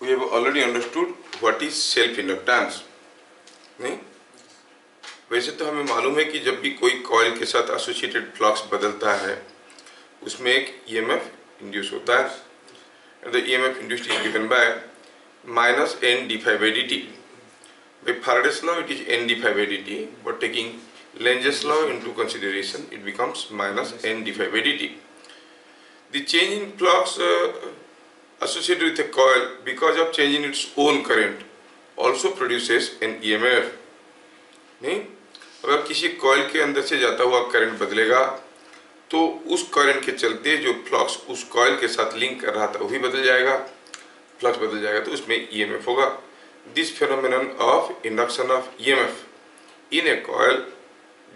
we have already understood what is self inductance. नहीं, वैसे तो हमें मालूम है कि जब भी कोई कॉइल के साथ एसोसिएटेड फ्लक्स बदलता है उसमें एक ईएमएफ इंड्यूस होता है, and the EMF induced is given by minus n d phi by dt. By Faraday's law it is n d phi by dt, but taking Lenz's law into consideration it becomes minus n d phi by dt. The change in flux associated with a coil because of change in its own current also produces an EMF. नहीं, अगर किसी coil के अंदर से जाता हुआ current बदलेगा तो उस करंट के चलते जो फ्लक्स उस कॉइल के साथ लिंक कर रहा था वो भी बदल जाएगा, फ्लक्स बदल जाएगा तो उसमें ईएमएफ होगा. This phenomenon of induction of EMF in a coil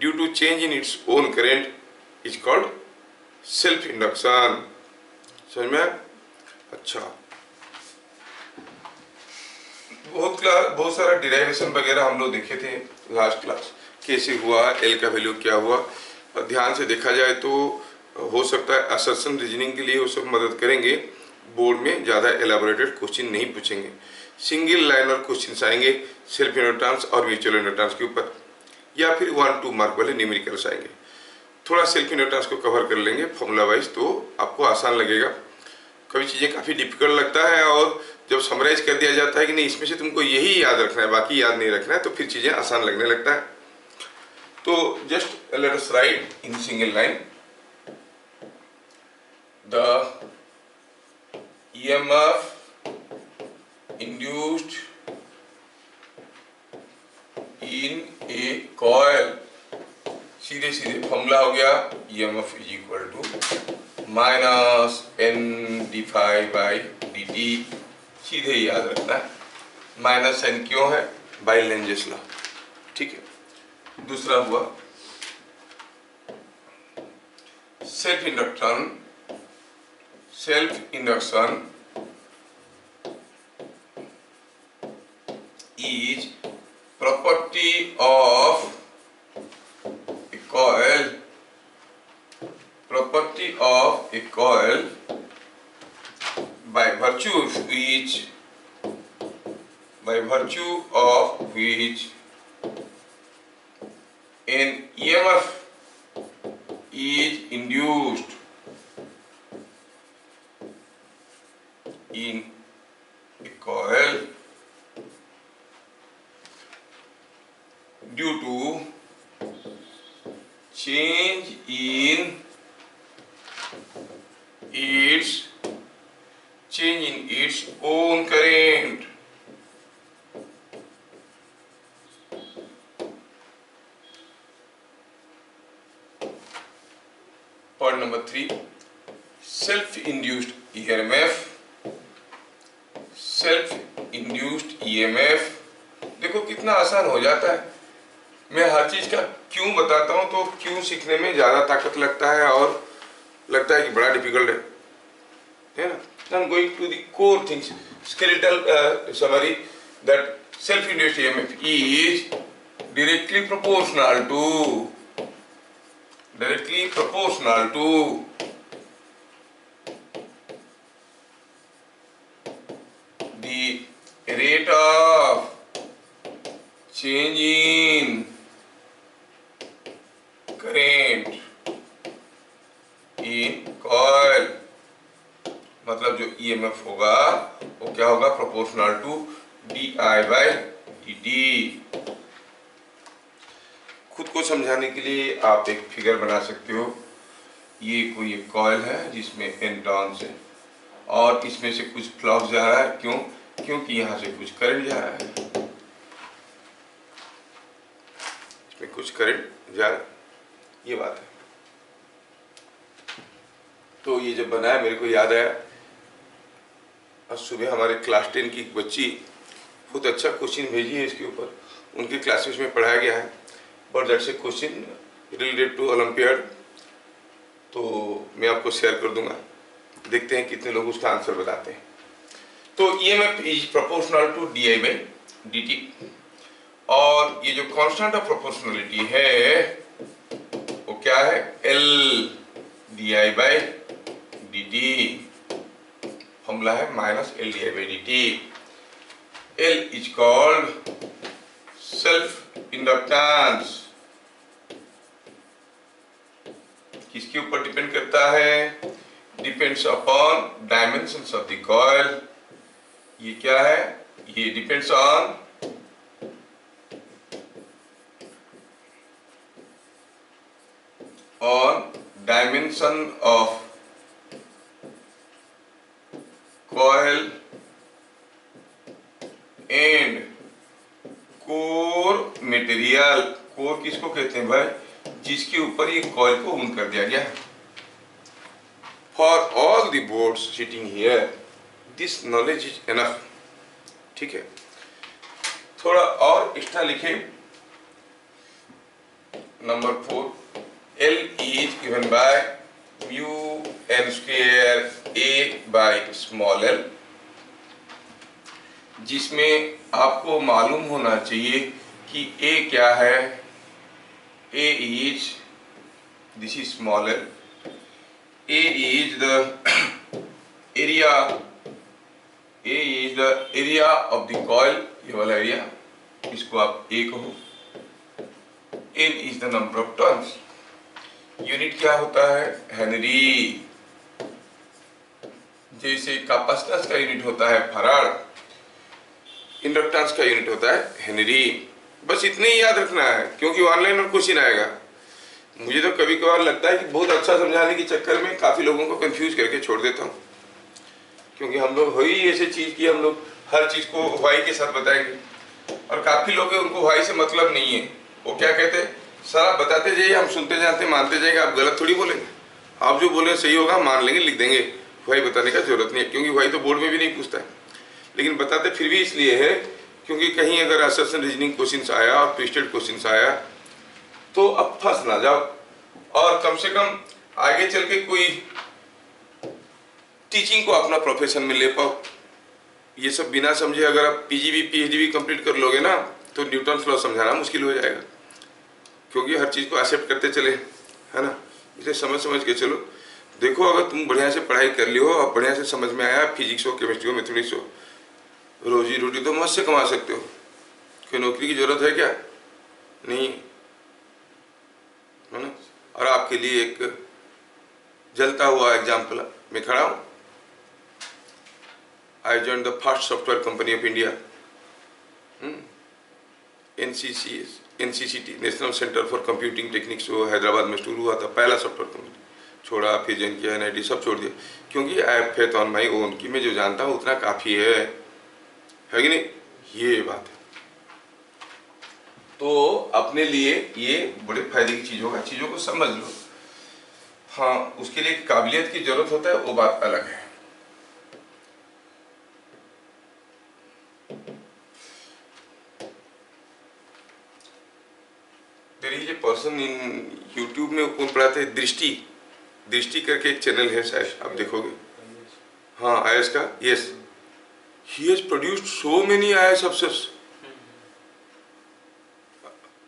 due to change in its own current is called self induction. समझ में? अच्छा, बहुत सारा डिराइवेशन वगैरह हम लोग देखे थे लास्ट क्लास, कैसे हुआ, एल का वैल्यू क्या हुआ. ध्यान से देखा जाए तो हो सकता है असर्शन रीजनिंग के लिए वो सब मदद करेंगे. बोर्ड में ज़्यादा एलाबोरेटेड क्वेश्चन नहीं पूछेंगे, सिंगल लाइनर क्वेश्चंस आएंगे सेल्फ इंडक्टेंस और म्यूचुअल इंडक्टेंस के ऊपर, या फिर 1-2 मार्क वाले न्यूमेरिकल्स आएंगे. थोड़ा सेल्फ इंडक्टेंस को कवर कर लेंगे फॉर्मूला वाइज तो आपको आसान लगेगा. कभी चीज़ें काफ़ी डिफिकल्ट लगता है और जब समराइज कर दिया जाता है कि नहीं इसमें से तुमको यही याद रखना है बाकी याद नहीं रखना है तो फिर चीज़ें आसान लगने लगता है. तो just let us write in single line the EMF induced in a coil. सीधे सीधे फॉर्मूला हो गया EMF is equal to minus n d phi by dt. सीधे ही याद रखना है. माइनस n क्यों है? By Lenz's law. ठीक है. दूसरा हुआ self induction. Self induction is property of a coil, property of a coil by virtue of which an EMF is induced in a coil due to change in its own current. Point number 3, self-induced EMF. self-induced EMF देखो कितना आसान हो जाता है. मैं हर चीज का क्यों बताता हूँ तो क्यों सीखने में ज्यादा ताकत लगता है और लगता है कि बड़ा डिफिकल्ट है ना. I'm going to the core things, skeletal summary that self-induced EMF is directly proportional to the rate of change in current in coil. मतलब जो EMF होगा वो क्या होगा? Proportional to di/dt. खुद को समझाने के लिए आप एक फिगर बना सकते हो. ये कोई एक कॉइल है जिसमें n टर्न्स है और इसमें से कुछ फ्लक्स जा रहा है. क्यों? क्योंकि यहाँ से कुछ करंट जा रहा है, इसमें कुछ करंट जा रहा है. ये बात है. तो ये जब बनाया मेरे को याद आया आज सुबह हमारे क्लास 10 की बच्ची बहुत अच्छा क्वेश्चन भेजी है इसके ऊपर. उनके क्लासेस में पढ़ाया गया है but that's a question related to olympiad. तो मैं आपको शेयर कर दूंगा, देखते हैं कितने लोग उसका आंसर बताते हैं. तो EMF is proportional to di/dt और ये जो कांस्टेंट ऑफ प्रोपोर्शनलिटी है वो क्या है? L di/dt. फॉर्मूला है minus L D I by D T. L is called self inductance. किसके ऊपर डिपेंड करता है? Depends upon dimensions of the coil. ये क्या है? ये depends on dimension of coil and core material। Core किसको कहते हैं भाई? जिसके ऊपर ये कॉइल को वुंड कर दिया गया। For all the boards sitting here this knowledge is enough. ठीक है, थोड़ा और एक्स्ट्रा लिखे। Number 4, L is given by mu n square a by small l, जिसमें आपको मालूम होना चाहिए कि a क्या है। a is, this is small l, a is the area, a is the area of the coil, ये वाला एरिया, इसको आप a कहो। n is the number of turns। Unit क्या होता है? हेनरी। जैसे कैपेसिटेंस का यूनिट होता है फराड, इंडक्टेंस का यूनिट होता है हेनरी। बस इतने ही याद रखना है, क्योंकि ऑनलाइन और क्वेश्चन आएगा। मुझे तो कभी कभार लगता है कि बहुत अच्छा समझाने के चक्कर में काफी लोगों को कंफ्यूज करके छोड़ देता हूँ, क्योंकि हम लोग हो ही ऐसी चीज की हम लोग हर चीज को वाई के साथ बताएंगे, और काफी लोग हैं उनको वाई से मतलब नहीं है। वो क्या कहते हैं, सर आप बताते जाइए, हम सुनते जाते मानते जाएंगे, आप गलत थोड़ी बोलेंगे। आप जो बोले सही होगा, मान लेंगे, लिख देंगे। वाई बताने का जरूरत नहीं है, क्योंकि वाई तो बोर्ड में भी नहीं पूछता है। लेकिन बताते फिर भी इसलिए है क्योंकि कहीं अगर असर्शन रीजनिंग क्वेश्चन आया और ट्विस्टेड क्वेश्चन आया तो अब फंस ना जाओ, और कम से कम आगे चल के कोई टीचिंग को अपना प्रोफेशन में ले पाओ। ये सब बिना समझे अगर आप पीजीबी पीएचडी भी कंप्लीट कर लोगे ना, तो न्यूटन्स लॉ समझाना मुश्किल हो जाएगा, क्योंकि हर चीज़ को एक्सेप्ट करते चले, है ना। इसे समझ समझ के चलो। देखो, अगर तुम बढ़िया से पढ़ाई कर लियो और बढ़िया से समझ में आया, फिजिक्स हो, केमिस्ट्री हो, मैथमेटिक्स हो, रोजी रोटी तो मस्त से कमा सकते हो। कोई नौकरी की जरूरत है क्या? नहीं, है ना। और आपके लिए एक जलता हुआ एग्जाम्पल मैं खड़ा हूँ। I join the first software company of India, NCCT, national centre for computing techniques, वो हैदराबाद में शुरू हुआ था, पहला सॉफ्टवेयर कंपनी। छोड़ा, फिर ज्वाइन किया, NIT सब छोड़ दिया, क्योंकि I have faith on my own, कि मैं जो जानता हूँ उतना काफ़ी है कि नहीं। ये बात है। तो अपने लिए ये बड़े फायदे की चीज़ होगा, चीज़ों को समझ लो। हाँ, उसके लिए काबिलियत की जरूरत होता है, वो बात अलग है। पर्सन इन यूट्यूब में कौन पढ़ाते हैं, दृष्टि करके एक चैनल है, शायद आप देखोगे। हाँ, IAS का, yes, he has produced so many IAS officers.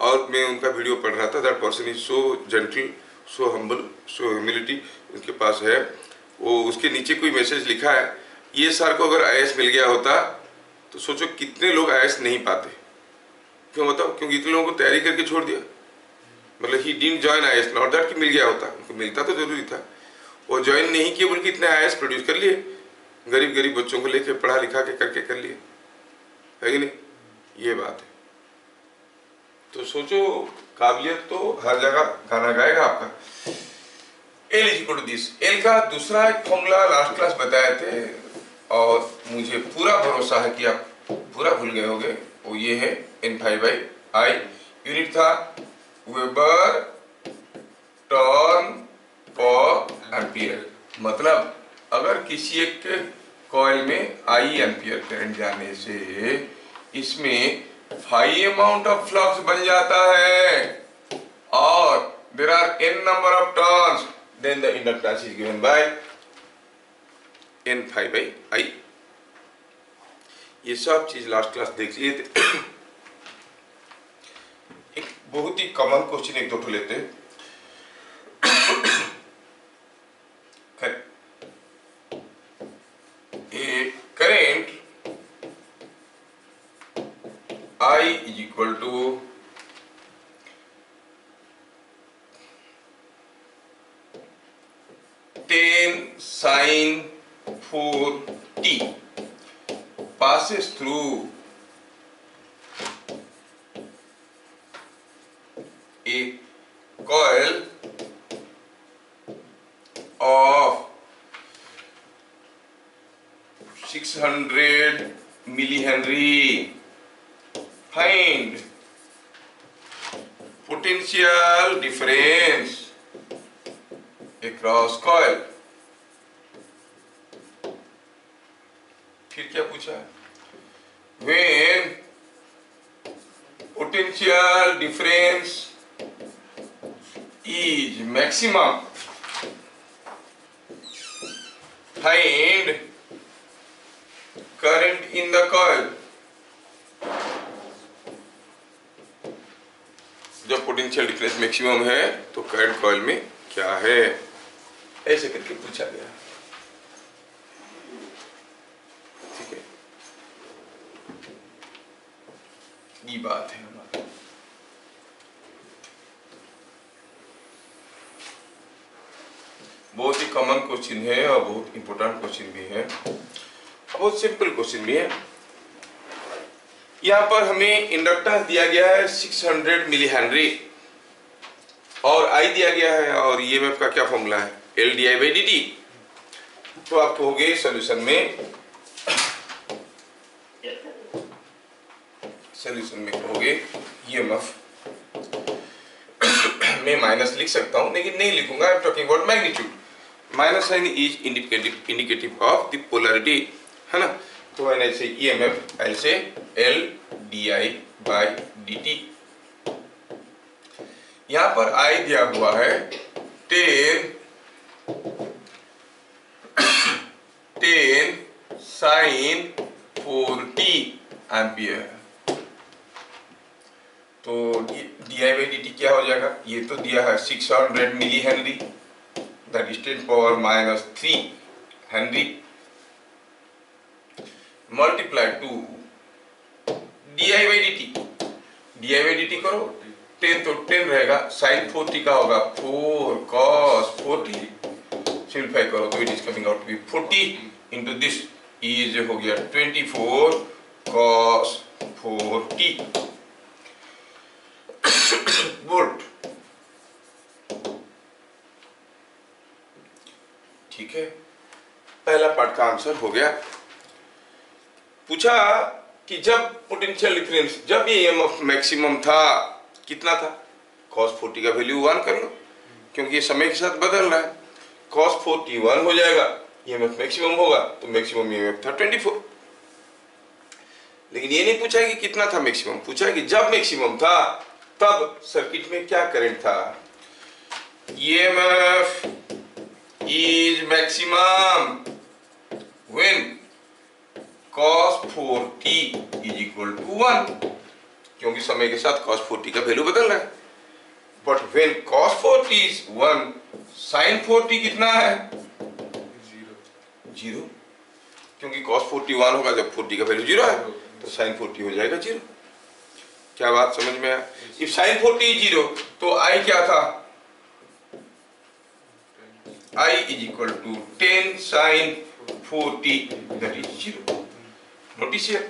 और मैं उनका वीडियो पढ़ रहा था। That person is so gentle, so humble, so humility उनके पास है। वो उसके नीचे कोई मैसेज लिखा है, ये सर को अगर IAS मिल गया होता तो सोचो कितने लोग IAS नहीं पाते। क्यों बताओ? क्योंकि इतने लोगों को तैयारी करके छोड़ दिया। मतलब he didn't join IAS, not that कि मिल गया होता, उनको मिलता तो जरूरी था। वो ज्वाइन नहीं किए, बल्कि इतने IAS प्रोड्यूस कर लिए, गरीब गरीब बच्चों को लेके पढ़ा लिखा के करके कर लिए, है कि नहीं। ये बात है। तो सोचो, काबिलियत तो हर जगह गाना गाएगा आपका। L is equal to this. L का दूसरा एक फॉर्मूला लास्ट क्लास बताए थे, और मुझे पूरा भरोसा है कि आप पूरा भूल गए होंगे। वो ये है N⁵/I। यूनिट था वेबर टर्न पर एम्पियर। मतलब अगर किसी एक कॉइल में I एम्पियर करंट जाने से इसमें फाई अमाउंट ऑफ फ्लक्स बन जाता है, और there are n number of turns, then the inductance is given by N⁵/I। ये सब चीज लास्ट क्लास देख लिए थे। एक बहुत ही कॉमन क्वेश्चन एक दो ठो लेते हैं। I is equal to 10 sin 4t passes through a coil of 600 millihenry. Find potential difference across coil. फिर क्या पूछा? When potential difference is maximum, find current in the coil. जब पोटेंशियल डिफरेंस मैक्सिमम है तो करंट कॉइल में क्या है, ऐसे करके पूछा गया। ठीक है, ये बात है हमारी। बहुत ही कॉमन क्वेश्चन है और बहुत इंपॉर्टेंट क्वेश्चन भी है, बहुत सिंपल क्वेश्चन भी है। यहाँ पर हमें इंडक्टेंस दिया गया है 600 मिली हेनरी और I दिया गया है, और ईएमएफ का क्या फॉर्मूला है, L di/dt। तो आप कहोगे सॉल्यूशन में कहोगे ईएमएफ मैं माइनस लिख सकता हूं, लेकिन नहीं लिखूंगा, I am talking about magnitude. Minus sign is indicative of the polarity, है ना। तो when I say EMF, I'll say L di/dt। यहां पर I दिया हुआ है 10 sin 4t एम्पियर। तो di/dt क्या हो जाएगा, ये तो दिया है 600 milli henry, that is 10⁻³ henry, multiply to di/dt करो, 10 तो 10 रहेगा, साइन 4t का होगा 4 cos 4t, सिंप्लीफाई करो तो it is coming out to be 40 into this is हो गया 24 cos 4t वोल्ट। ठीक है, पहला पार्ट का आंसर हो गया। पूछा कि जब पोटेंशियल डिफरेंस, जब ये ईएमएफ मैक्सिमम था, कितना था, cos 4t का वैल्यू 1 कर लो, क्योंकि ये समय के साथ बदल रहा है। cos 4t 1 हो जाएगा, ईएमएफ मैक्सिमम होगा, तो मैक्सिमम ईएमएफ था 24। लेकिन ये नहीं पूछा कि कितना था मैक्सिमम, पूछा कि जब मैक्सिमम था तब सर्किट में क्या करंट था। EMF is maximum when cos 4t is equal to 1, क्योंकि समय के साथ cos 4t का वैल्यू बदल रहा है। But when cos 4t is 1, sin 4t कितना है, 0, क्योंकि cos 4t 1 होगा जब 4t का वैल्यू 0 है, तो sin 4t हो जाएगा 0। क्या बात समझ में आया? if sin 4t is 0 तो I क्या था, I is equal to 10 sin 4t, that is 0। Notice है,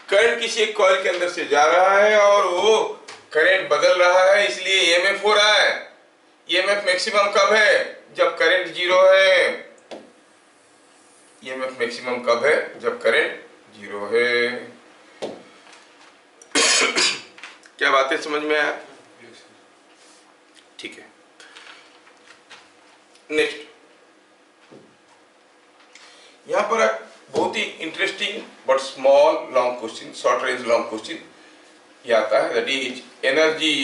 करंट किसी एक कॉइल के अंदर से जा रहा है और वो करंट बदल रहा है, इसलिए ईएमएफ हो रहा है। ईएमएफ मैक्सिमम कब है, जब करंट 0 है। ईएमएफ मैक्सिमम कब है, जब करंट 0 है। क्या बातें समझ में आया? ठीक है, नेक्स्ट यहां पर बहुत ही interesting but small long question, short range long question ये आता है, that is energy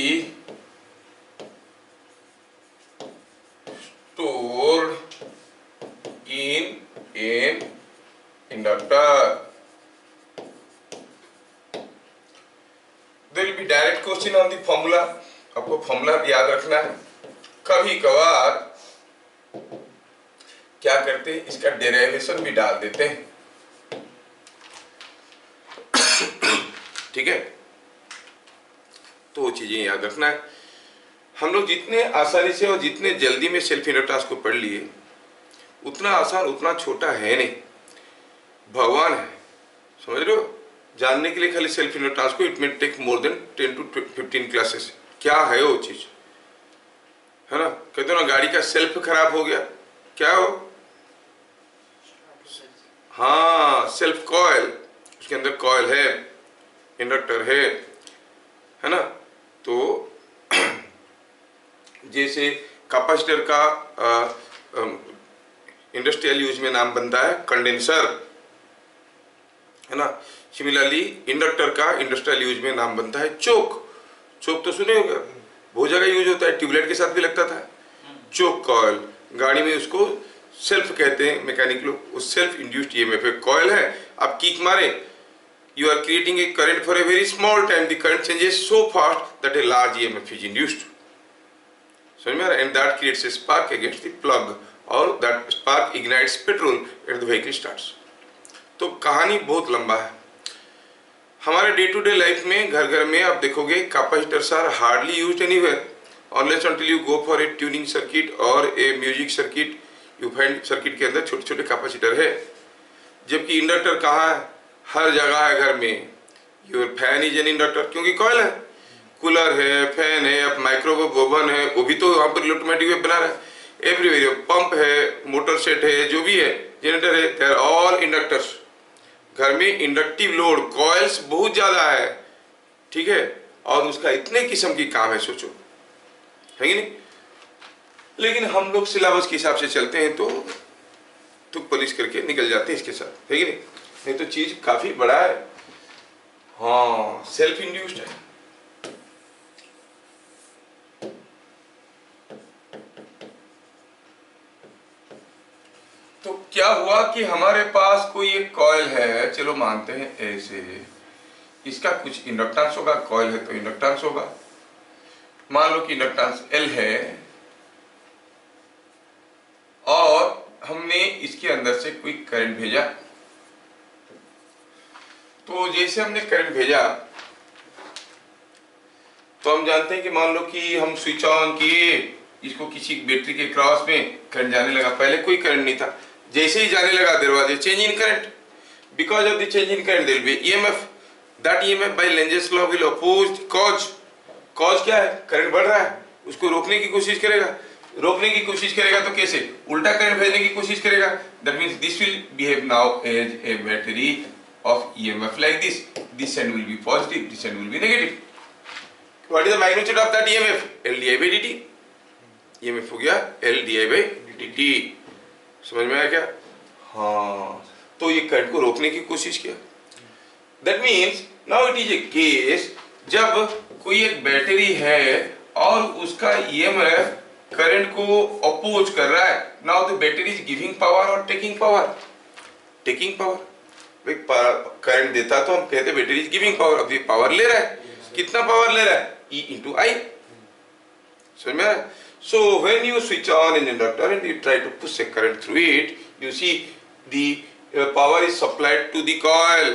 stored in an inductor. There will be direct question on the formula. आपको फॉर्मूला याद रखना है। कभी कभार क्या करते हैं, इसका डेरिवेशन भी डाल देते हैं। ठीक ठीक है, तो वो चीजें याद रखना है। हम लोग जितने आसानी से और जितने जल्दी में सेल्फ इंडक्टेंस को पढ़ लिए, उतना आसान उतना छोटा है नहीं, भगवान है, समझ रहे हो। जानने के लिए खाली सेल्फ इंडक्टेंस को it may take more than 10 to 15 classes. क्या है वो चीज, है ना। कहते हो ना गाड़ी का सेल्फ खराब हो गया, क्या हो, हाँ सेल्फ कॉइल, उसके अंदर कॉइल है, इंडक्टर है ना। तो जैसे कैपेसिटर का इंडस्ट्रियल यूज में नाम बनता है कंडेंसर, है ना। सिमिलरली इंडक्टर का इंडस्ट्रियल यूज में नाम बनता है चोक। चोक तो सुने होगा, बहुत जगह यूज होता है, ट्यूबलाइट के साथ भी लगता था चोक कॉइल। गाड़ी में उसको सेल्फ कहते हैं मैकेनिक लोग, वो सेल्फ इंड्यूस्ड ईएमएफ कॉइल है। आप किक मारे, you are creating a current for a very small time, the current changes so fast that a large EMF is induced, समझ में आ रहा है, and that creates a spark against the plug, और that spark ignites petrol and the vehicle starts। तो कहानी बहुत लंबा है। हमारे डे टू डे लाइफ में घर घर में आप देखोगे capacitors are hardly used anywhere unless until you go for a tuning circuit और a music circuit, you find circuit के अंदर छोटे छोटे कैपेसिटर है। जबकि इंडक्टर कहाँ है, हर जगह है घर में। Your fan is an inductor, क्योंकि कॉइल है। कूलर है, फैन है, अब माइक्रोवेव ओवन है, वो भी तो वहाँ पर ऑटोमेटिक वेव बना रहा है। एवरीवेयर पंप है, मोटर सेट है, जो भी है, जनरेटर है, दे आर ऑल इंडक्टर्स। घर में इंडक्टिव लोड कॉइल्स बहुत ज्यादा है, ठीक है, और उसका इतने किस्म की काम है, सोचो, है कि नहीं। लेकिन हम लोग सिलेबस के हिसाब से चलते हैं तो तुक पलिश करके निकल जाते हैं इसके साथ, है कि नहीं तो चीज काफी बड़ा है। हाँ, सेल्फ इंड्यूस्ड है। तो क्या हुआ कि हमारे पास कोई एक कॉइल है, चलो मानते हैं ऐसे, इसका कुछ इंडक्टेंस होगा, कॉइल है तो इंडक्टेंस होगा। मान लो कि इंडक्टेंस L है और हमने इसके अंदर से कोई करंट भेजा। तो जैसे हमने करंट भेजा तो हम जानते हैं कि मान लो कि हम स्विच ऑन किए, इसको किसी बैटरी के क्रॉस में करंट जाने लगा। पहले कोई करंट नहीं था, जैसे ही जाने लगा दरवाजे change in current, because of the change in current there will be EMF, that EMF by Lenz's law will oppose cause. Cause क्या है, करंट बढ़ रहा है, उसको रोकने की कोशिश करेगा। रोकने की कोशिश करेगा तो कैसे, उल्टा करंट भेजने की कोशिश करेगा। That means this will behave now as a battery of EMF like this. This end will be positive, this end will be negative. What is the magnitude of that EMF? L di by dt. EMF हो गया L di by dt। समझ में आया क्या? हाँ, तो ये current को रोकने की कोशिश किया। That means now it is a case जब कोई एक बैटरी है और उसका EMF करंट को अपोज कर रहा है। Now the battery is giving power or taking power? Taking power। Current देता तो हम कहते बैटरी इज गिविंग पावर, अब ये पावर ले रहा है। कितना पावर ले रहा है, E into I। समझ में आया? So when you switch on an inductor and you try to push a current through it, you see the power is supplied to the coil।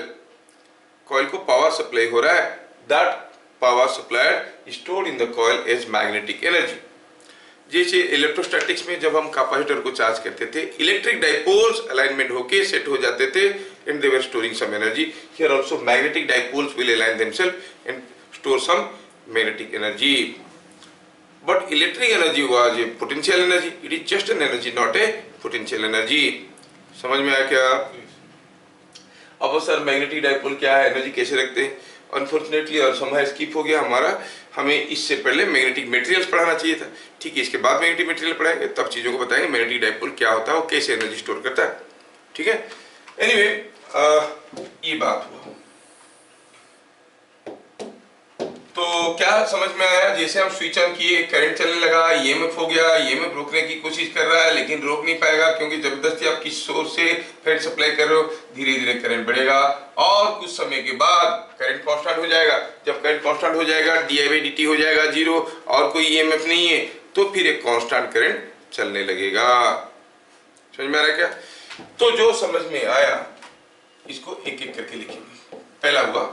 coil को पावर सप्लाई हो रहा है। that power supplied is stored in the coil as magnetic energy। जैसे electrostatics में जब हम capacitor को charge करते थे, इलेक्ट्रिक डाइपोल्स अलाइनमेंट होके सेट हो जाते थे and they were storing some energy। Here also magnetic dipoles will align themselves and store some magnetic energy। But electric energy was a potential energy। It is just an energy, not a potential energy। समझ में आया क्या? अब sir magnetic dipole क्या है, energy कैसे रखते हैं? अनफॉर्चुनेटली और समय स्किप हो गया हमारा, हमें इससे पहले मैग्नेटिक मटेरियल्स पढ़ाना चाहिए था। ठीक है, इसके बाद मैग्नेटिक मटेरियल पढ़ाएंगे, तब चीज़ों को बताएंगे मैग्नेटिक डाइपोल क्या होता है और कैसे एनर्जी स्टोर करता है। ठीक है, एनीवे ये बात हुआ। तो क्या समझ में आया? जैसे हम स्विच ऑन किए, करंट चलने लगा, ईएमएफ हो गया, ईएमएफ रोकने की कोशिश कर रहा है लेकिन रोक नहीं पाएगा क्योंकि जबरदस्ती आप किस सोर्स से करंट सप्लाई कर रहे हो। धीरे धीरे करंट बढ़ेगा और कुछ समय के बाद करंट कांस्टेंट हो जाएगा। जब करंट कांस्टेंट हो जाएगा, डी बाई डी टी हो जाएगा जीरो और कोई ईएमएफ नहीं है, तो फिर एक कांस्टेंट करंट चलने लगेगा। समझ में आ रहा है क्या? तो जो समझ में आया इसको एक एक करके लिखेंगे। पहला हुआ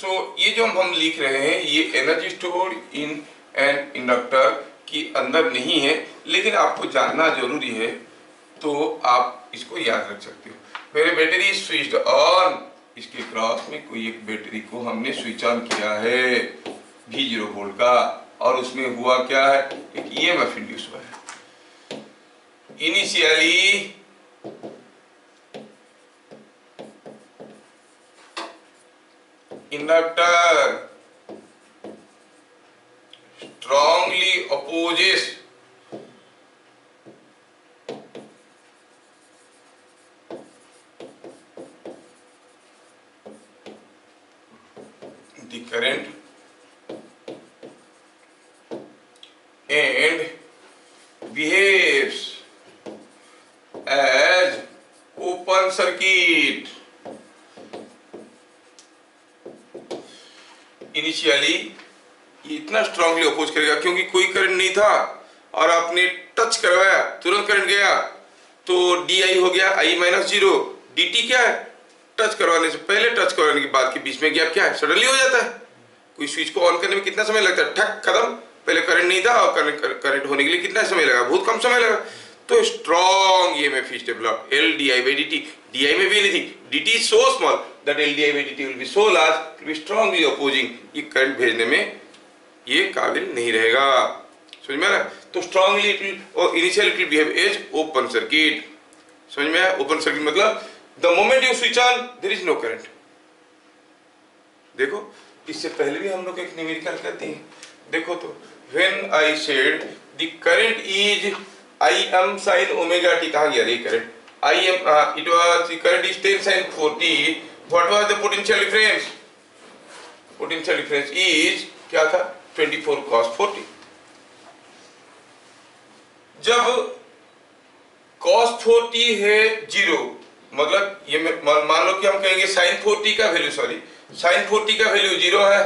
सो ये जो हम लिख रहे हैं ये energy store in an inductor की अंदर नहीं है, लेकिन आपको जानना जरूरी है तो आप इसको याद रख सकते हो। मेरे बैटरी स्विच्ड ऑन, इसके क्रॉस में कोई एक बैटरी को हमने स्विच ऑन किया है V0 वोल्ट का, और उसमें हुआ क्या है, एक EMF इंड्यूस हुआ है। Initially inductor strongly opposes the current and behaves as open circuit। Initially ये इतना स्ट्रांगली अपोज करेगा क्योंकि कोई करंट नहीं था और आपने टच करवाया, तुरंत करंट गया तो DI हो गया I माइनस 0। DT क्या है, टच करवाने से पहले टच करवाने के बाद के बीच में गैप क्या है, सडनली हो जाता है। कोई स्विच को ऑन करने में कितना समय लगता है, ठक खत्म। पहले करंट नहीं था और करंट होने के लिए कितना समय लगा, बहुत कम समय लगा। तो strong EMF is developed LDI/dt। DI में भी नहीं थी, DT is so small that LDI/dt will be so large, it will be strongly opposing। ये करंट भेजने में ये काबिल नहीं रहेगा, समझ में आ रहा है। तो स्ट्रांगली इट विल और initially it will behave as open circuit. समझ में आया, ओपन सर्किट मतलब the moment you switch on there is no current. देखो इससे पहले भी हम लोग एक न्यूमेरिकल करते हैं, देखो तो when I said the current is Im sin omega t, कहां गया ये current, Im it was the current is 10 sin 40। What was the potential difference, potential difference is क्या था 24 cos 40। जब cos 40 है 0, मतलब ये मान लो कि हम कहेंगे sin 40 का वैल्यू, सॉरी sin 40 का वैल्यू 0 है,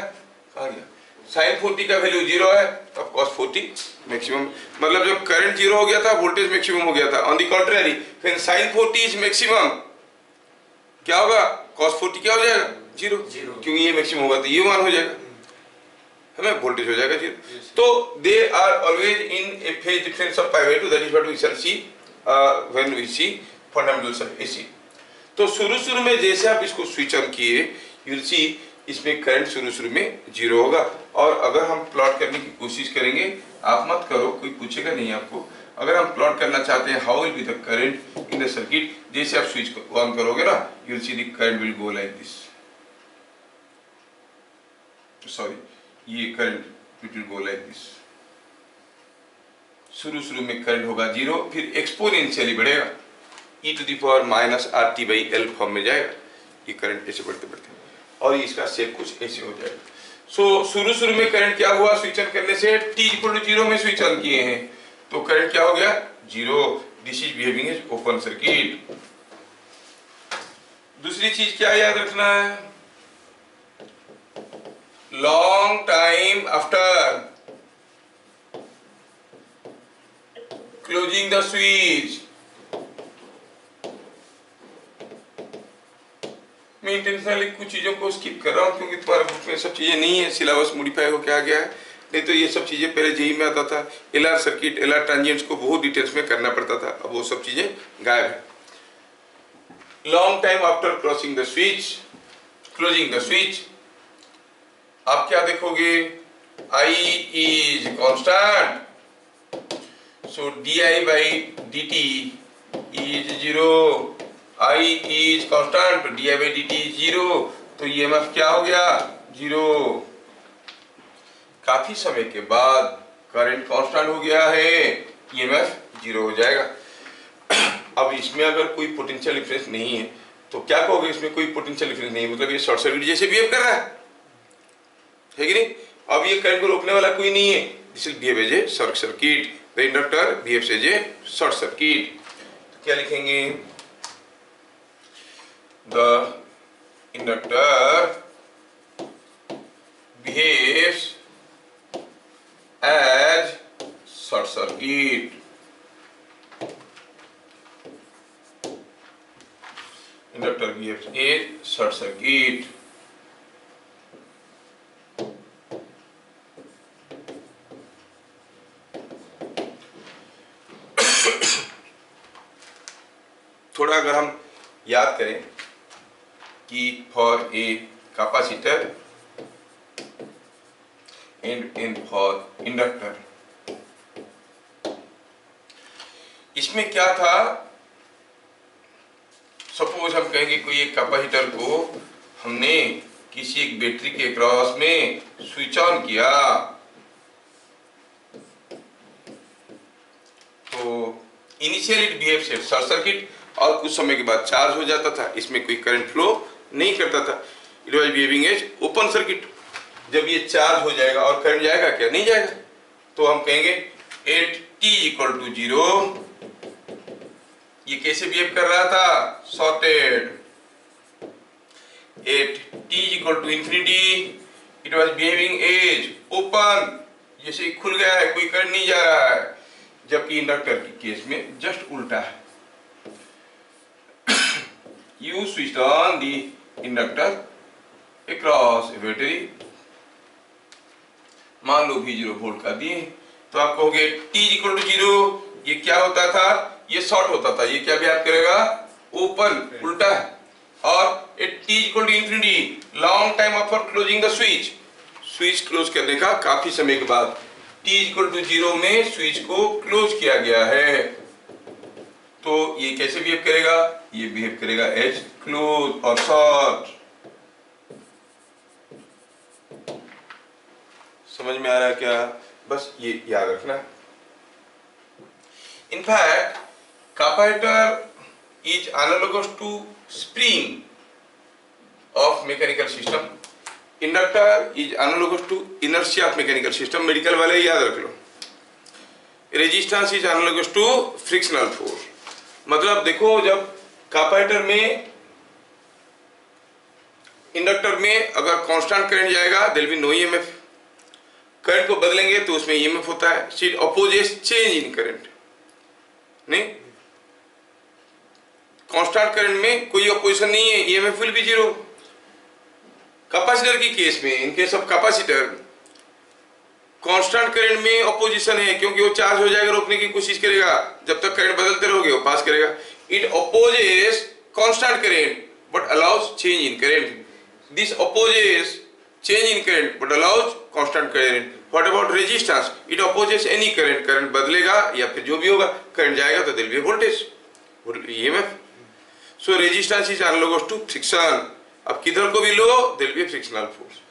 कहां गया, sin 40 का वैल्यू 0 है, तब cos 40 मैक्सिमम, मतलब जब करंट 0 हो गया था वोल्टेज मैक्सिमम हो गया था। On the contrary when sin 40 is maximum क्या होगा, cos 40 क्या हो जाएगा 0, क्योंकि ये मैक्सिमम होगा तो ये 1 हो जाएगा, है ना, वोल्टेज हो जाएगा 0। तो they are always in a phase difference of π/2, that is what we shall see when we see fundamentals of AC। तो शुरू में जैसे आप इसको स्विच ऑन किए यू विल सी इसमें करंट शुरू में 0 होगा। और अगर हम प्लॉट करने की कोशिश करेंगे, आप मत करो, कोई पूछेगा नहीं आपको, अगर हम प्लॉट करना चाहते हैं how will be the current in the circuit, जैसे आप स्विच को ऑन करोगे ना you will see the current will go like this, sorry ये current it will go like this. शुरू में करंट होगा 0, फिर एक्सपोनेंशियली बढ़ेगा e⁻⁻RT/L फॉर्म में जाएगा, ये करंट ऐसे बढ़ते बढ़ते और इसका शेप कुछ ऐसे हो जाएगा। सो शुरू में करंट क्या हुआ, स्विच ऑन करने से t=0 में स्विच ऑन किए हैं तो करंट क्या हो गया 0। This is behaving as open circuit. दूसरी चीज क्या याद रखना है, long time after closing the switch. मैं इंटेंशनली कुछ चीजों को स्किप कर रहा हूं क्योंकि तुम्हारे बुक में सब चीजें नहीं है, सिलेबस मॉडिफाई होकर आ गया है, नहीं तो ये सब चीजें पहले जेई में आता था, LR सर्किट LR ट्रांजिएंट्स को बहुत डिटेल्स में करना पड़ता था, अब वो सब चीजें गायब है। Long time after crossing the switch, closing the switch, आप क्या देखोगे, I is constant, so di/dt is 0, I is constant, di/dt is 0, तो EMF क्या हो गया 0। काफी समय के बाद करंट कांस्टेंट हो गया है, EMF 0 हो जाएगा। अब इसमें अगर कोई पोटेंशियल डिफरेंस नहीं है तो क्या कहोगे, इसमें कोई पोटेंशियल डिफरेंस नहीं है, मतलब ये शॉर्ट सर्किट जैसे बिहेव कर रहा है कि नहीं। अब ये करंट को रोकने वाला कोई नहीं है, this will behave as a short circuit, the inductor behaves as a short circuit. तो क्या लिखेंगे, the inductor behaves as short circuit. Inductor behaves as short circuit. थोड़ा अगर हम याद करें कि for a capacitor and for inductor, इसमें क्या था, सपोज हम कहेंगे कोई एक कैपेसिटर को हमने किसी एक बैटरी के क्रॉस में स्विच ऑन किया, तो initially it behaves as short circuit और कुछ समय के बाद चार्ज हो जाता था, इसमें कोई करंट फ्लो नहीं करता था, it was behaving as open circuit. जब ये चार्ज हो जाएगा और करंट जाएगा क्या, नहीं जाएगा, तो हम कहेंगे एट t इक्वल टू 0 ये कैसे बिहेव कर रहा था, shorted. At t equal to infinity it was behaving as open, जैसे खुल गया है, कोई करंट नहीं जा रहा है। जबकि इंडक्टर के केस में जस्ट उल्टा है, you switch on the inductor across A battery, मान लो भी 0 वोल्ट का दिए, तो आप कहोगे t इक्वल टू 0 ये क्या होता था, ये शॉर्ट होता था, ये क्या बिहेव करेगा, ओपन, उल्टा है। और at t equal to infinity long time after closing the switch, switch close करने का काफी समय के बाद t इक्वल टू 0 में स्विच को क्लोज किया गया है, तो ये कैसे बिहेव करेगा, ये बिहेव करेगा एज क्लोज और शॉर्ट। समझ में आ रहा है क्या, बस ये याद रखना। In fact capacitor is analogous to spring of mechanical system, inductor is analogous to inertia of mechanical system, medical वाले याद रख लो। Resistance is analogous to frictional force, मतलब देखो जब कैपेसिटर में, इंडक्टर में अगर कांस्टेंट करंट जाएगा there will be no EMF, current को बदलेंगे तो उसमें ईएमएफ होता है, it opposes change in current. नहीं, कांस्टेंट करंट में कोई अपोजिशन नहीं है, ईएमएफ विल बी 0। कैपेसिटर की केस में, in case of capacitor constant current में अपोजिशन है, क्योंकि वो चार्ज हो जाएगा, रोकने की कोशिश करेगा, जब तक करंट बदलते रहोगे वो पास करेगा। It opposes constant current but allows change in current, this opposes change in current but allows constant current. What about resistance? It opposes any current, current बदलेगा या फिर जो भी होगा, करंट जाएगा तो there will be voltage, EMF. So resistance is analogous to friction. अब किधर को भी लो there will be frictional force.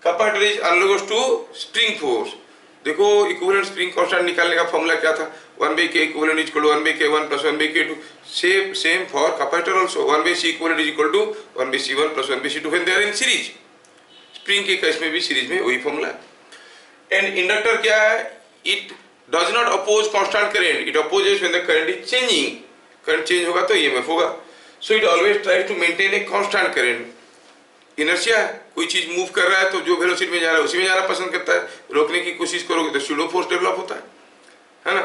Capacitor is analogous to spring force. देखो इक्विवेलेंट स्प्रिंग कांस्टेंट निकालने का फॉर्मूला क्या था, 1/k equivalent is equal to 1/k1 plus 1/k2, same for capacitor also, 1/c equivalent is equal to 1/c1 plus 1/c2 when they are in series. Spring के case में भी series में वही formula है। एंड इंडक्टर क्या है, it does not oppose constant current, it opposes when the current is changing, current change होगा तो ईएमएफ होगा। So it always tries to maintain a constant current. Inertia है, कोई चीज मूव कर रहा है तो जो वेलोसिटी में जा रहा है उसी में जाना पसंद करता है, रोकने की कोशिश करोगे तो स्यूडो फोर्स डेवलप होता है ना।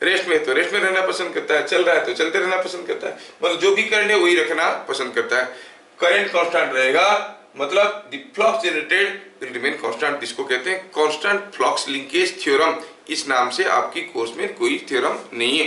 रेस्ट में तो रेस्ट में रहना पसंद करता है, चल रहा है तो चलते रहना पसंद करता है, मतलब जो भी करंट है वही रखना पसंद करता है। करंट कांस्टेंट रहेगा मतलब the flux generated will remain constant, जिसको कहते हैं कांस्टेंट फ्लक्स लिंकेज थ्योरम। इस नाम से आपकी कोर्स में कोई थ्योरम नहीं है,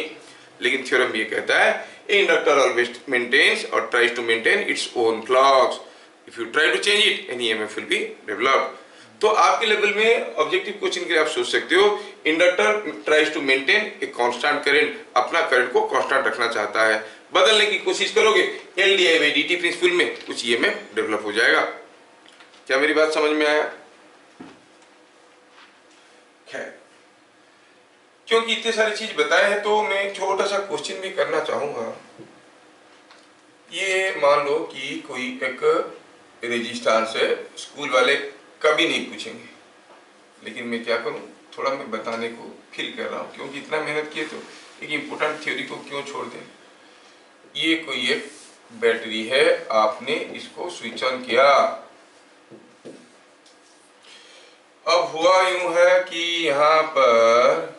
लेकिन थ्योरम ये कहता है इंडक्टर ऑलवेज मेंटेन्स और tries to maintain its own flux, if you try to change it an EMF will be developed. तो आपके लेवल में ऑब्जेक्टिव क्वेश्चन के लिए आप सोच सकते हो, inductor tries to maintain a constant current, अपना करंट को कांस्टेंट रखना चाहता है, बदलने की कोशिश करोगे LdI/dt प्रिंसिपल में कुछ ईएमएफ डेवलप हो जाएगा। क्या मेरी बात समझ में आया? खैर, क्योंकि इतने सारी चीज बताए हैं तो मैं छोटा सा क्वेश्चन भी करना चाहूंगा। ये मान लो कि कोई एक रेजिस्टेंस है, स्कूल वाले कभी नहीं पूछेंगे, लेकिन मैं क्या करूं, थोड़ा मैं बताने को फील कर रहा हूं, क्योंकि इतना मेहनत किए तो एक इम्पोर्टेंट थ्योरी को क्यों छोड़ दें। ये कोई एक बैटरी है, आपने इसको स्विच ऑन किया, अब हुआ यूं है कि यहां पर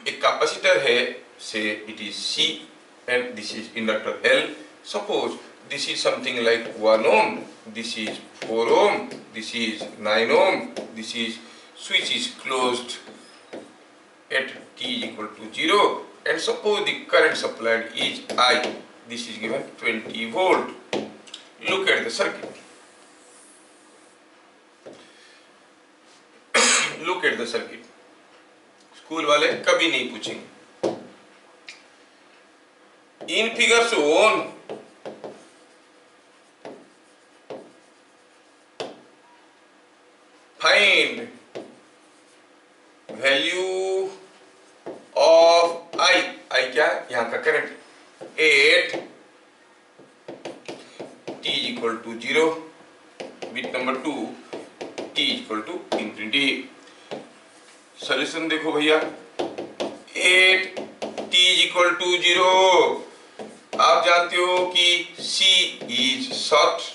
एक कैपेसिटर है, से it is C and this is inductor L. Suppose this is something like 1 ohm, this is 4 ohm, this is 9 ohm, this is switch is closed at t is equal to 0 and suppose the current supplied is I. This is given 20 volt. Look at the circuit. Look at the circuit. School वाले कभी नहीं पूछेंगे. In figure shown, find value of I क्या है? यहाँ का current. 8 t is equal to 0. Bit number 2 t is equal to infinity. Solution देखो भैया. 8 t is equal to 0. आप जानते हो कि C is short,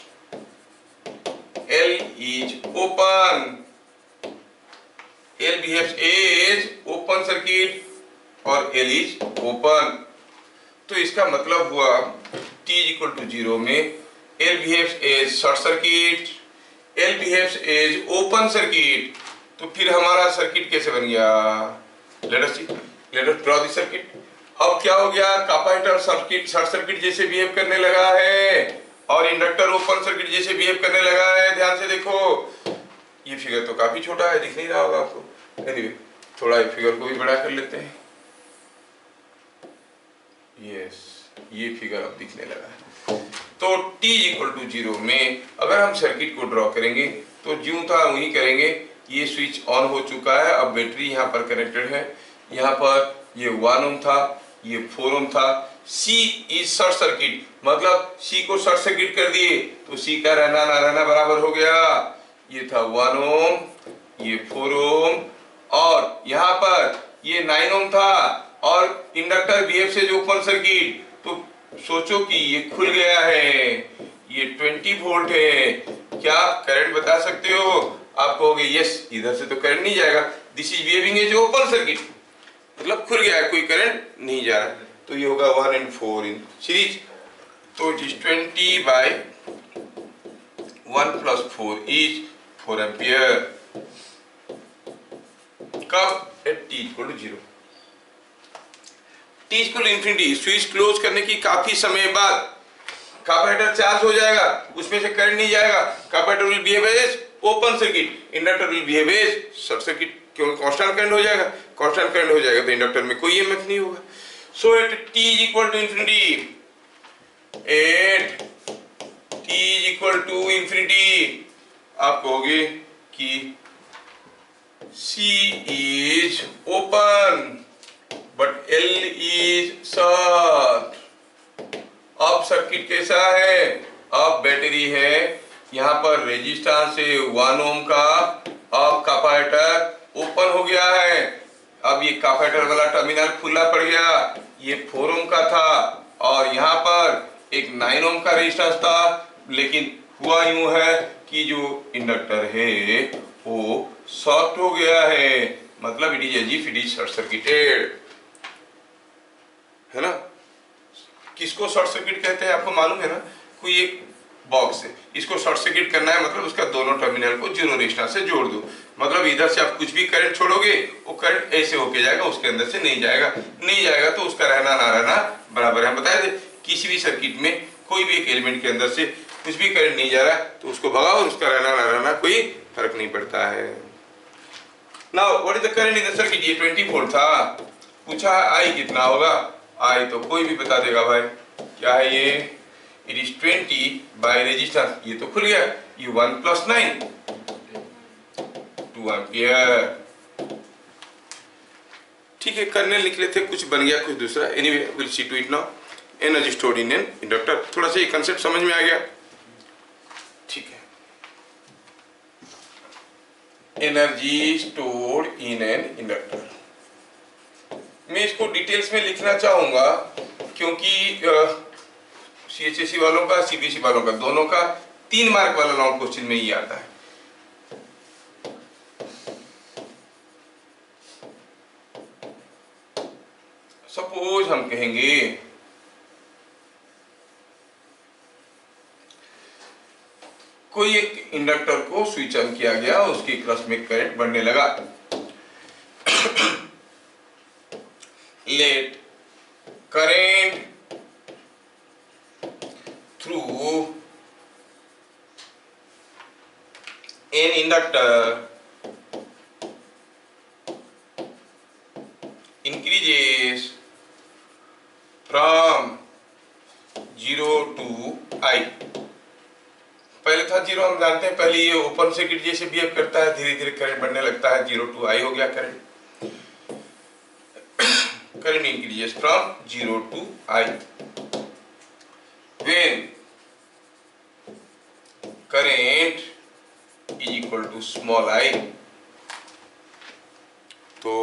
L is open. L behaves as open circuit और L is open. तो इसका मतलब हुआ t is equal to 0 में L behaves as short circuit, L behaves as open circuit. तो फिर हमारा सर्किट कैसे बन गया? Let us see. Let us draw the circuit. अब क्या हो गया? कैपेसिटर सर्किट शॉर्ट सर्किट जैसे बिहेव करने लगा है और इंडक्टर ओपन सर्किट जैसे बिहेव करने लगा है. ध्यान से देखो. ये फिगर तो काफी छोटा है, दिख नहीं रहा होगा आपको. एनीवे थोड़ा इस फिगर को भी बड़ा कर लेते हैं. यस, ये फिगर अब दिखने लगा है. तो t इक्वल टू 0 में अगर हम सर्किट को ड्रॉ करेंगे तो ज्यों था वही करेंगे. ये स्विच ऑन हो चुका है. अब बैटरी यहाँ पर कनेक्टेड है. यहाँ पर ये 1 ओम था, ये 4 ओम था. C इज शॉर्ट सर्किट, मतलब C को शॉर्ट सर्किट कर दिए तो C का रहना ना रहना बराबर हो गया. ये था 1 ओम, ये 4 ओम और यहाँ पर ये 9 ओम था और इंडक्टर बिहेव से जो ओपन सर्किट. तो सोचो कि ये खुल गया है, ये 20 वोल्ट है. क्या आप करंट बता सकते हो? आप कहोगे यस, इधर से तो करंट नहीं जाएगा. This is behaving as open circuit, मतलब खुल गया है, कोई करंट नहीं जा रहा. तो ये होगा 1 and 4 इन सीरीज. तो it is 20 by 1 plus 4 is 4 ampere. कब? At t equal to 0. t equal infinity. Switch close करने की काफी समय बाद कैपेसिटर चार्ज हो जाएगा, उसमें से करंट नहीं जाएगा. Capacitor will behave as open circuit, inductor will behave as short circuit. क्यों? कांस्टेंट करंट हो जाएगा. कांस्टेंट करंट हो जाएगा तो इंडक्टर में कोई ईएमएफ नहीं होगा. So at t is equal to infinity, at t is equal to infinity, आप कहोगे कि C is open but L is short. अब सर्किट कैसा है? अब बैटरी है, यहाँ पर रेजिस्टेंस है 1 ओम का. अब कैपेसिटर ओपन हो गया है. अब ये कैपेसिटर वाला टर्मिनल खुला पड़ गया. ये 4 ओम का था और यहाँ पर एक 9 ओम का रेजिस्टेंस था. लेकिन हुआ यूं है कि जो इंडक्टर है वो शॉर्ट हो गया है, मतलब it is as if it is short circuited, है ना. किसको शॉर्ट सर्किट कहते हैं आपको मालूम है ना? कोई एक बॉक्स है, इसको शॉर्ट सर्किट करना है, मतलब उसका दोनों टर्मिनल को जीरो रेजिस्टेंस से जोड़ दो. मतलब इधर से आप कुछ भी करंट छोड़ोगे वो करंट ऐसे होके जाएगा, उसके अंदर से नहीं जाएगा. नहीं जाएगा तो उसका रहना ना रहना बराबर है. बताए थे किसी भी सर्किट में कोई भी एक एलिमेंट के अंदर से कुछ भी करंट नहीं जा रहा तो उसको भगाओ, उसका रहना ना रहना कोई फर्क नहीं पड़ता है. Now what is the current in the circuit? ये 20 वोल्ट था. पूछा I कितना होगा? I तो कोई भी बता देगा भाई. क्या है ये? It is 20 by resistance. ये तो खुल गया. ये 1 + 9 2 एम्पियर. ठीक है, करने निकले थे, कुछ बन गया कुछ दूसरा. Anyway will see to it now. Energy stored in an inductor. थोड़ा सा ये कंसेप्ट समझ में आ गया? ठीक है. Energy stored in an inductor. मैं इसको डिटेल्स में लिखना चाहूंगा क्योंकि CHSE वालों का, CBSE वालों का, दोनों का 3 मार्क वाला लॉन्ग क्वेश्चन में ही आता है. सपोज हम कहेंगे कोई एक इंडक्टर को स्विच ऑन किया गया, उसके क्रॉस में करंट बढ़ने लगा। Let current through an inductor increases from 0 to I। पहले था 0, हम जानते हैं, पहले ये ओपन सर्किट जैसे बिहेव करता है, धीरे धीरे करंट बढ़ने लगता है, 0 to I हो गया current. Current increases from 0 to I when current is equal to small I। तो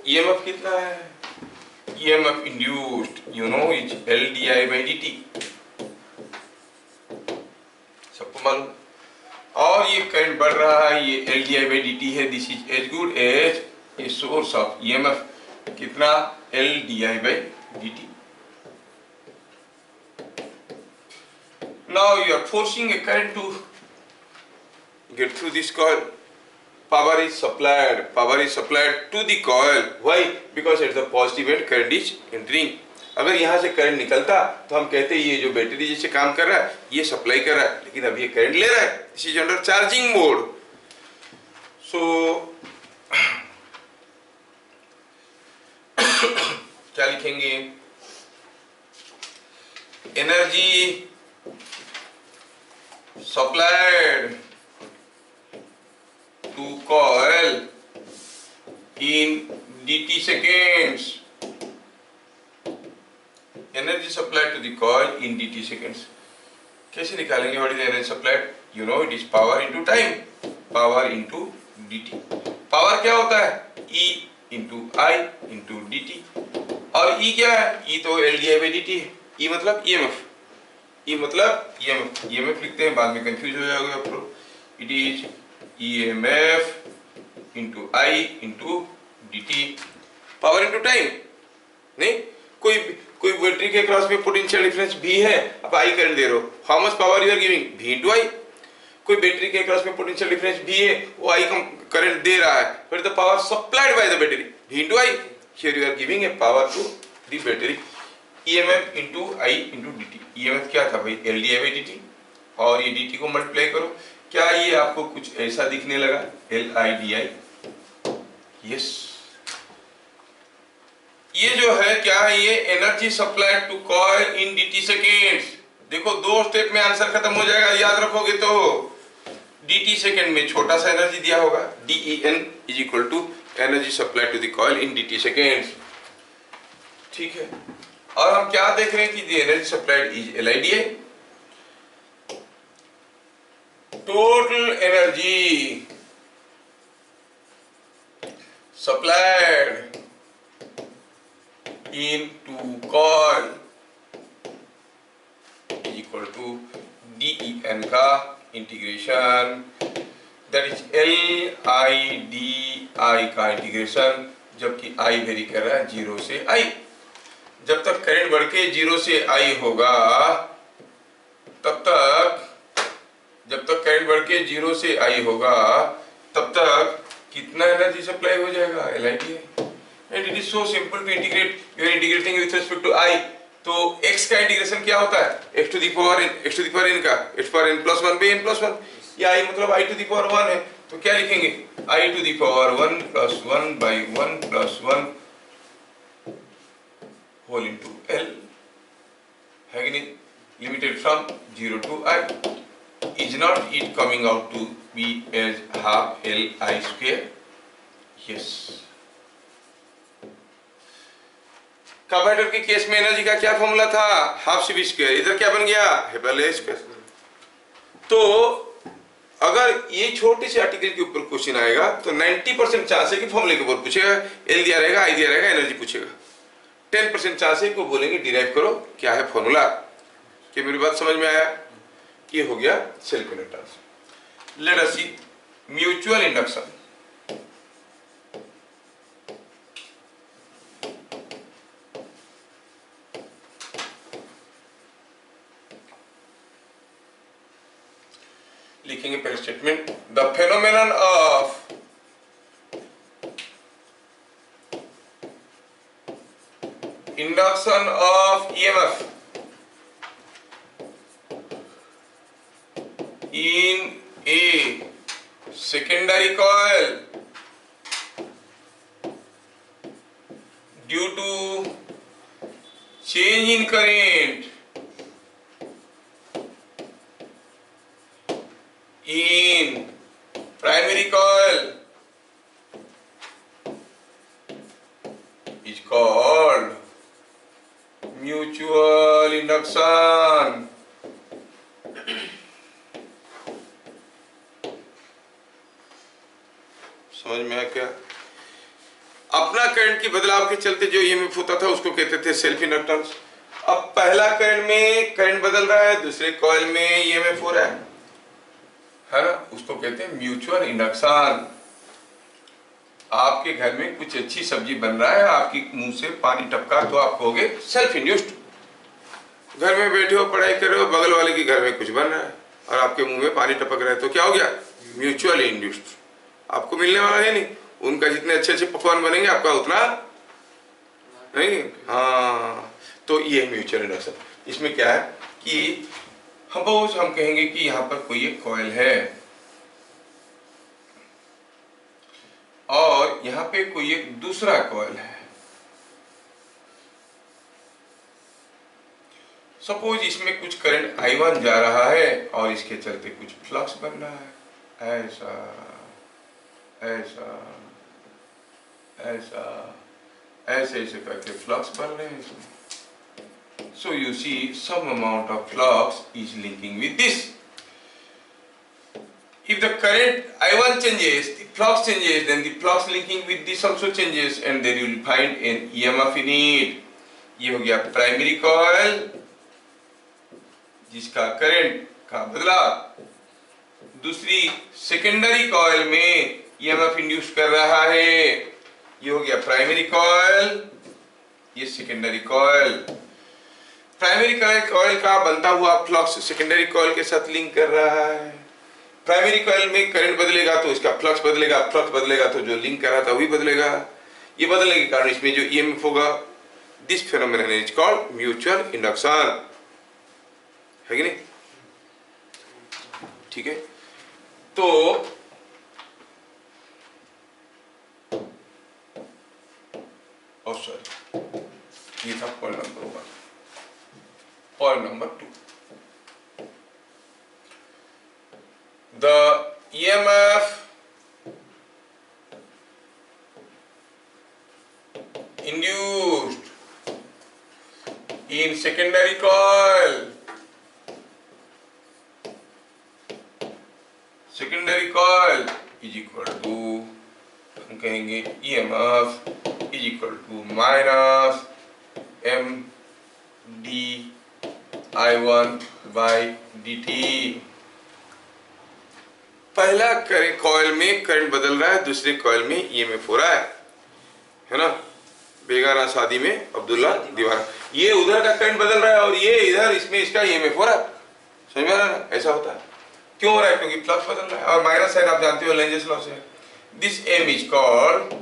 EMF कितना है? EMF induced you know is LdI/dt, सबको मालूम। और ये करंट बढ़ रहा है, ये LdI/dt है। This is as good as a source of EMF। कितना? LdI/dt। Now you are forcing a current to get through this coil. Power is supplied to the coil. Why? Because at the positive end current is entering. अगर यहाँ से current निकलता तो हम कहते ये जो बैटरी जैसे काम कर रहा है, ये सप्लाई कर रहा है, लेकिन अब ये करंट ले रहा है, this is under charging mode. So क्या लिखेंगे? Energy supplied to coil in dt seconds। Energy supplied to the coil in dt seconds। कैसे निकालेंगे? What is the energy supplied? You know it is power into time, power into dt। Power क्या होता है? E into I into dt। और E क्या है? E तो LdI/dt है। E मतलब EMF, E मतलब EMF। EMF लिखते हैं, बाद में कंफ्यूज हो जाओगे आप लोग। It is EMF into I into dt। Power into time नहीं। कोई बैटरी के क्रॉस में पोटेंशियल डिफरेंस भी है, अब I करंट दे रहे हो, how much power you are giving? V into I। कोई बैटरी के क्रॉस में पोटेंशियल डिफरेंस भी है, वो I करंट दे रहा है, फिर the power supplied by the battery V into I। Here you are giving a power to the battery. EMF into I into dt। EMF क्या था भाई? LdI/dt, और ये dt को मल्टीप्लाई करो। क्या ये आपको कुछ ऐसा दिखने लगा? LIDI। यस, ये जो है क्या है? ये energy supplied to coil in dt seconds. देखो 2 स्टेप में आंसर खत्म हो जाएगा, याद रखोगे तो। dt सेकेंड में छोटा सा एनर्जी दिया होगा, DEN is equal to energy supplied to the coil in dt seconds. ठीक है, और हम क्या देख रहे हैं कि the energy supplied is LIDI। Total energy supplied into coil is equal to DEN का इंटीग्रेशन, दैट इज LIDI का इंटीग्रेशन, जबकि I वेरी कर रहा है 0 से I। जब तक करंट बढ़ के 0 से I होगा, जब तक करंट बढ़ के 0 से I होगा, तब तक कितना एनर्जी सप्लाई हो जाएगा? LIDI। And it is so simple to integrate. You are integrating with respect to I, तो x का इंटीग्रेशन क्या होता है? x to the power n का x power n plus 1 by n plus 1। ये I मतलब I टू द पावर 1 है, तो क्या लिखेंगे? I to the power 1 plus 1 by 1 plus 1 whole into L, है कि नहीं? Limited from 0 to I। Is not it coming out to be as half LI square? Yes। Comparator के case में energy का क्या फॉर्मूला था? Half CV square. इधर क्या बन गया? Half LI square. तो अगर ये छोटे से आर्टिकल के ऊपर क्वेश्चन आएगा तो 90% चांस है कि फॉर्मूले के ऊपर पूछेगा, L दिया रहेगा, I दिया रहेगा, एनर्जी पूछेगा। 10% चांस है कि वो बोलेंगे डिराइव करो क्या है फॉर्मूला। क्या मेरी बात समझ में आया? ये हो गया self inductance. Let us see mutual induction. लिखेंगे पहले statement, the phenomenon of induction of EMF in a secondary coil due to change in current in primary coil is called mutual induction. समझ में आया क्या? अपना करंट की बदलाव के चलते जो ईएमएफ होता था उसको कहते थे सेल्फ इंडक्टेंस। अब पहला करंट में करंट बदल रहा है, दूसरे कॉइल में ईएमएफ हो रहा है ना, उसको कहते हैं म्यूचुअल इंडक्शन। आपके घर में कुछ अच्छी सब्जी बन रहा है, आपकी मुंह से पानी टपका तो आप कहोगे सेल्फ इंड्यूस्ड। घर में बैठे हो, पढ़ाई कर रहे हो, बगल वाले के घर में कुछ बन रहा है और आपके मुंह में पानी टपक रहा है, तो क्या हो गया? Mutual induced. आपको मिलने वाला है नहीं, उनका जितने अच्छे अच्छे पकवान बनेंगे आपका उतना नहीं। हाँ, तो ये म्यूचुअल इंडक्शन। इसमें क्या है कि हम कहेंगे कि यहाँ पर कोई एक कॉइल है और यहाँ पे कोई एक दूसरा कॉइल है। सपोज इसमें कुछ करंट I1 जा रहा है और इसके चलते कुछ फ्लक्स बन रहा है, ऐसा ऐसा ऐसा ऐसे ऐसे करके फ्लक्स बन रहे हैं इसमें। So you see some amount of flux is linking with this. If the current I1 changes, the flux changes, then the flux linking with this also changes, and then you will find an EMF in it. ये हो गया primary coil जिसका current का बदलाव दूसरी secondary coil में EMF induce कर रहा है। ये हो गया प्राइमरी कॉइल, ये सेकेंडरी कॉइल। प्राइमरी कॉइल का बनता हुआ फ्लक्स सेकेंडरी कॉइल के साथ लिंक कर रहा है। प्राइमरी कॉइल में करंट बदलेगा तो इसका फ्लक्स बदलेगा, फ्लक्स बदलेगा तो जो लिंक कर रहा था वही बदलेगा। ये बदलने के कारण इसमें जो ईएमएफ होगा, this phenomenon is called mutual induction. है कि नहीं? ठीक है, तो सॉरी, ये था point number 1। Point number 2, the EMF induced in secondary coil is equal to, हम कहेंगे EMF is equal to minus MD I1 by dt। पहला कॉइल में करंट बदल रहा है, दूसरे कॉइल में ईएमएफ हो रहा है ना। बेगाना शादी में अब्दुल्ला दीवाना, ये उधर का करंट बदल रहा है और ये इधर इसमें इसका ईएमएफ हो रहा है। समझ में आ रहा है ना? ऐसा होता है। क्यों हो रहा है? क्योंकि फ्लक्स बदल रहा है और माइनस साइन आप जानते हो लेंजेस लॉ से। This M is called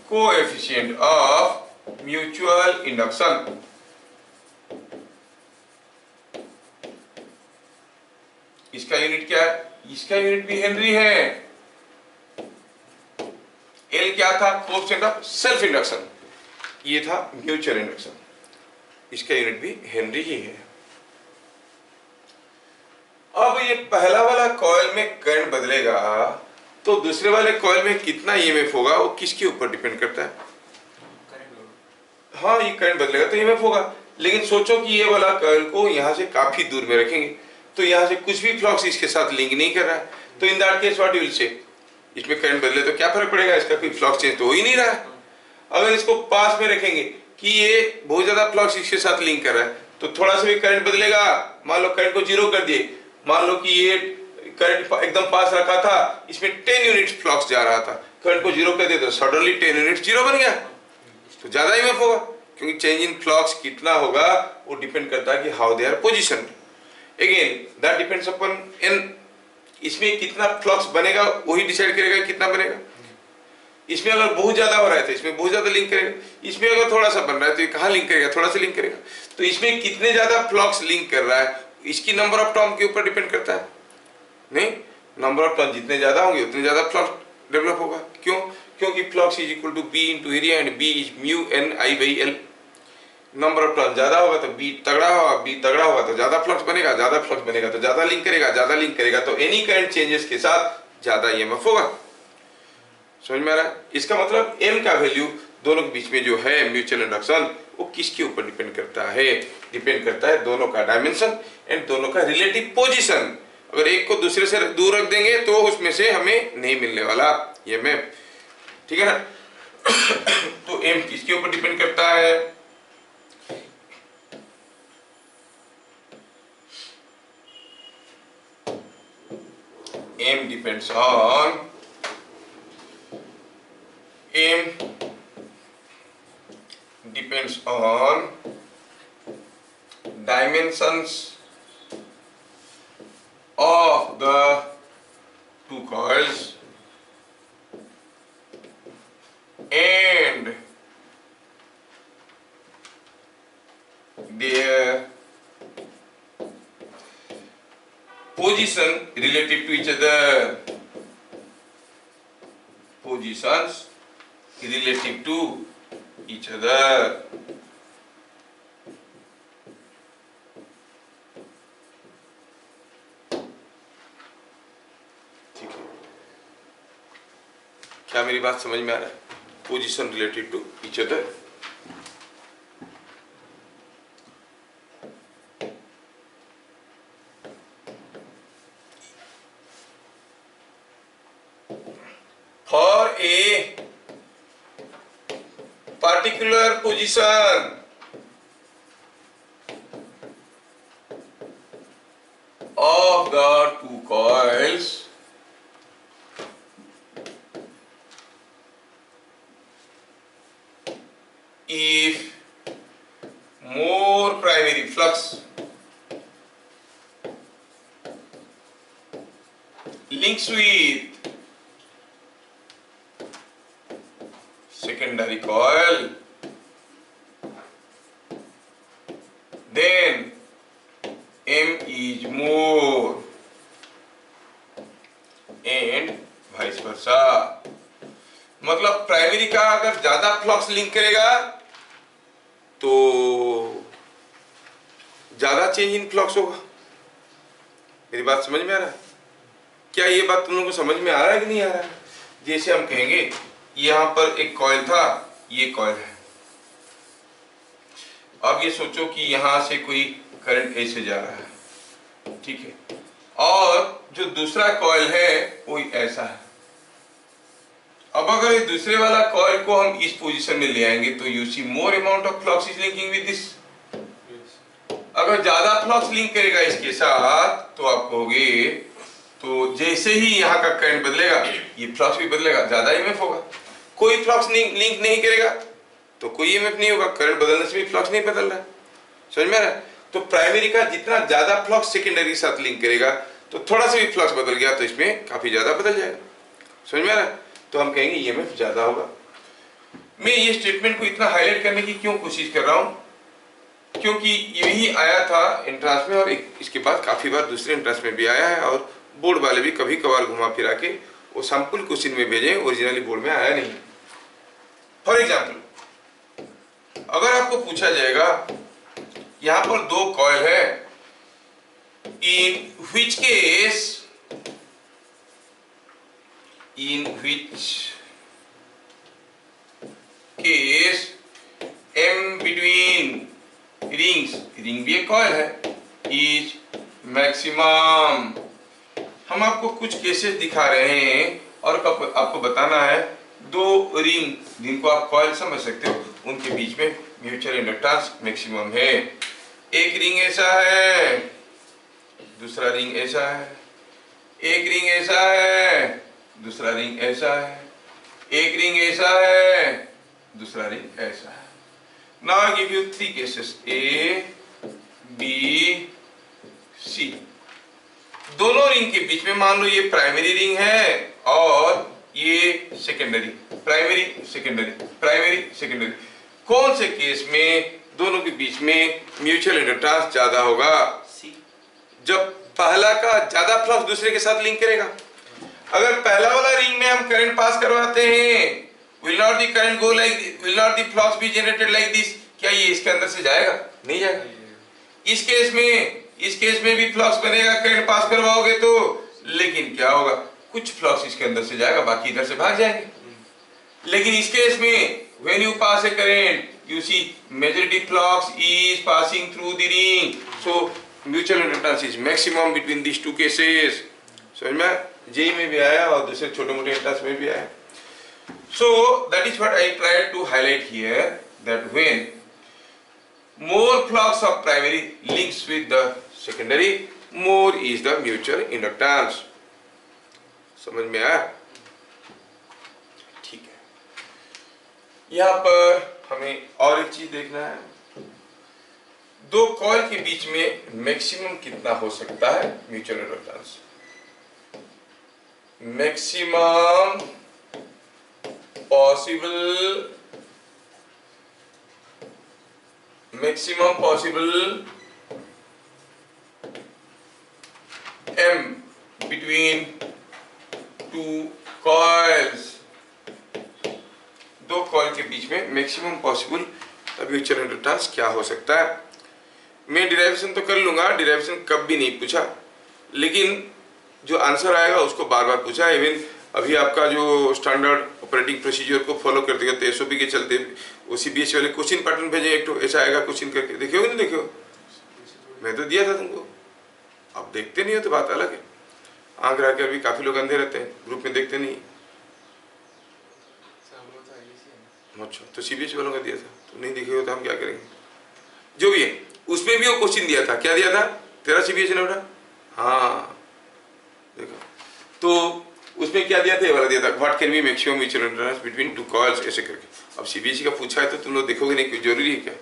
coefficient of mutual induction. इसका यूनिट क्या है? इसका यूनिट भी हेनरी है। एल क्या था? Coefficient of self induction. ये था म्यूचुअल इंडक्शन, इसका यूनिट भी हेनरी ही है। अब ये पहला वाला कॉइल में करंट बदलेगा तो दूसरे वाले कॉइल में कितना ईएमएफ होगा वो किसके ऊपर डिपेंड करता है? हाँ, ये करंट बदलेगा तो ईएमएफ होगा, लेकिन सोचो कि ये वाला कॉइल को यहाँ से काफी दूर में रखेंगे तो यहाँ से कुछ भी फ्लक्स इसके साथ लिंक नहीं कर रहा है, तो in that case what you will say, इसमें करंट बदले तो क्या फर्क पड़ेगा? इसका कोई फ्लक्स चेंज तो हो ही नहीं रहा है। अगर इसको पास में रखेंगे कि ये बहुत ज्यादा फ्लक्स इसके साथ लिंक कर रहा है तो थोड़ा सा भी करंट बदलेगा। मान लो करंट को 0 कर दिए, मान लो कि ये करंट एकदम पास रखा था, इसमें 10 यूनिट फ्लक्स जा रहा था, करंट को 0 कर दिया तो सडनली 10 यूनिट 0 बन गया, तो ज्यादा ईएमएफ होगा। क्योंकि चेंज इन फ्लक्स कितना होगा वो डिपेंड करता है कि how they are position. Again that depends upon an इसमें कितना फ्लक्स बनेगा वही डिसाइड करेगा कितना बनेगा। इसमें अगर बहुत ज्यादा हो रहा है तो इसमें बहुत ज्यादा लिंक करेगा, इसमें अगर थोड़ा सा बन रहा है तो ये कहाँ लिंक करेगा, थोड़ा सा लिंक करेगा। तो इसमें कितने ज्यादा फ्लक्स लिंक कर रहा है इसकी नंबर ऑफ टर्म के ऊपर डिपेंड करता है। नहीं, नंबर ऑफ टर्म जितने ज्यादा होंगे उतने ज्यादा फ्लक्स डेवलप होगा। क्यों? क्योंकि flux is equal to B into area and B is mu N I by L. Number of turn ज्यादा होगा तो बी तगड़ा होगा, बी तगड़ा होगा तो ज्यादा फ्लक्स बनेगा, ज्यादा फ्लक्स बनेगा तो ज्यादा लिंक करेगा, ज्यादा लिंक करेगा तो एनी करंट चेंजेस के साथ ज्यादा ईएमएफ होगा। समझ में आ रहा है? इसका मतलब m का वैल्यू दोनों के बीच में जो है म्यूचुअल इंडक्शन वो किसके ऊपर डिपेंड करता है? डिपेंड करता है दोनों का डायमेंशन एंड दोनों का रिलेटिव पोजीशन। अगर एक को दूसरे से दूर रख देंगे तो उसमें से हमें नहीं मिलने वाला ईएमएफ, ठीक है ना। तो m किसके ऊपर डिपेंड करता है? m depends on dimensions of the two coils and their position relative to each other. Positions relative to each other. ठीक है, क्या मेरी बात समझ में आ रहा है? Position related to each other. For a particular position of the two coils, if more primary flux links with secondary coil, then m is more and vice versa। मतलब प्राइमरी का अगर ज्यादा फ्लक्स लिंक करेगा तो ज्यादा change in flux होगा। मेरी बात समझ में आ रहा है? क्या ये बात तुम लोगों को समझ में आ रहा है कि नहीं आ रहा है? जैसे हम कहेंगे यहाँ पर एक कॉइल था, ये कॉइल है। अब ये सोचो कि यहां से कोई करंट ऐसे जा रहा है, ठीक है, और जो दूसरा कॉइल है वो ऐसा है। अब अगर ये दूसरे वाला कॉइल को हम इस पोजीशन में ले आएंगे तो you see more amount of flux is linking with this. अगर ज्यादा फ्लक्स लिंक करेगा इसके साथ तो आप कहोगे तो जैसे ही यहाँ का करंट बदलेगा ये फ्लक्स भी बदलेगा, ज्यादा ईएमएफ होगा। कोई फ्लक्स लिंक नहीं करेगा तो कोई ईएमएफ नहीं होगा, करंट बदलने से भी फ्लक्स नहीं बदल रहा है। समझ में आ रहा है? तो प्राइमरी का जितना ज्यादा फ्लक्स सेकेंडरी के साथ लिंक करेगा तो थोड़ा सा भी फ्लक्स बदल गया तो इसमें काफी ज्यादा बदल जाएगा। समझ में आ रहा है? तो हम कहेंगे ईएमएफ ज्यादा होगा। मैं ये स्टेटमेंट को इतना हाईलाइट करने की क्यों कोशिश कर रहा हूं? क्योंकि यही आया था एंट्रांस में और इसके बाद काफी बार दूसरे एंट्रांस में भी आया है और बोर्ड वाले भी कभी कभार घुमा फिरा के वो सैंपल क्वेश्चन में भेजे, ओरिजिनली बोर्ड में आया नहीं। फॉर एग्जाम्पल, अगर आपको पूछा जाएगा यहां पर दो कॉइल है, in which case m between rings, ring भी एक कॉइल है, इज मैक्सिमम। हम आपको कुछ केसेस दिखा रहे हैं और आपको बताना है दो रिंग जिनको आप कॉइल समझ सकते हो उनके बीच में म्यूचुअल इंडक्टेंस मैक्सिमम है। एक रिंग ऐसा है, दूसरा रिंग ऐसा है, एक रिंग ऐसा है, दूसरा रिंग ऐसा है, एक रिंग ऐसा है, दूसरा रिंग ऐसा है। Now I give you three cases A, B, C। दोनों रिंग के बीच में मान लो ये प्राइमरी रिंग है और ये secondary, primary secondary, primary secondary. कौन से केस में दोनों के बीच में म्यूचुअल इंडक्टेंस ज्यादा होगा? जब पहला का ज्यादा फ्लक्स दूसरे के साथ लिंक करेगा। अगर पहला वाला रिंग में हम करंट पास करवाते हैं, will not the current go like, will not the flux be generated like this, क्या ये इसके अंदर से जाएगा? नहीं जाएगा। इस केस में भी फ्लक्स बनेगा करंट पास करवाओगे तो, लेकिन क्या होगा, कुछ फ्लक्स इसके अंदर से जाएगा, बाकी इधर से भाग जाएंगे। लेकिन इस केस में when you pass a current, you see majority flux is passing through the ring, so mutual inductance is maximum between these two cases। समझ में? जेई में भी आया और दूसरे छोटे मोटे इंडक्टेंस में भी आया। So that is what I tried to highlight here, that when more flux of primary links with the secondary, more is the mutual inductance। समझ में आया? ठीक है। यहाँ पर हमें और एक चीज देखना है, दो कॉइल के बीच में मैक्सिमम कितना हो सकता है mutual inductance? Maximum possible M between two coils, दो कॉइल के बीच में मैक्सिमम पॉसिबल म्यूचुअल इंडक्टेंस क्या हो सकता है? मैं डिराइवेशन तो कर लूंगा, डिराइवेशन कब भी नहीं पूछा, लेकिन जो आंसर आएगा उसको बार बार पूछा। इवन अभी आपका जो स्टैंडर्ड ऑपरेटिंग प्रोसीजर को फॉलो करते करते एसओपी के चलते वो सीबीएसई वाले क्वेश्चन पैटर्न भेजे, एक तो ऐसा आएगा क्वेश्चन करके, देखियो कि नहीं देखियो? मैं तो दिया था तुमको, अब देखते नहीं हो तो बात अलग है। आंख रख कर भी काफी लोग अंधे रहते हैं, ग्रुप में देखते नहीं। अच्छा, तो सीबीएसई वालों का दिया था, तो नहीं देखे हो तो हम क्या करेंगे? जो भी है, उसमें भी वो क्वेश्चन दिया था। क्या दिया था? तेरा सीबीएसई ने उठा, हाँ देखो, तो उसमें क्या दिया था? ये वाला दिया था, what can be maximum mutual inductance between two coils, ऐसे करके। अब सीबीएसई का पूछा है तो तुम लोग देखोगे नहीं, कोई जरूरी है क्या?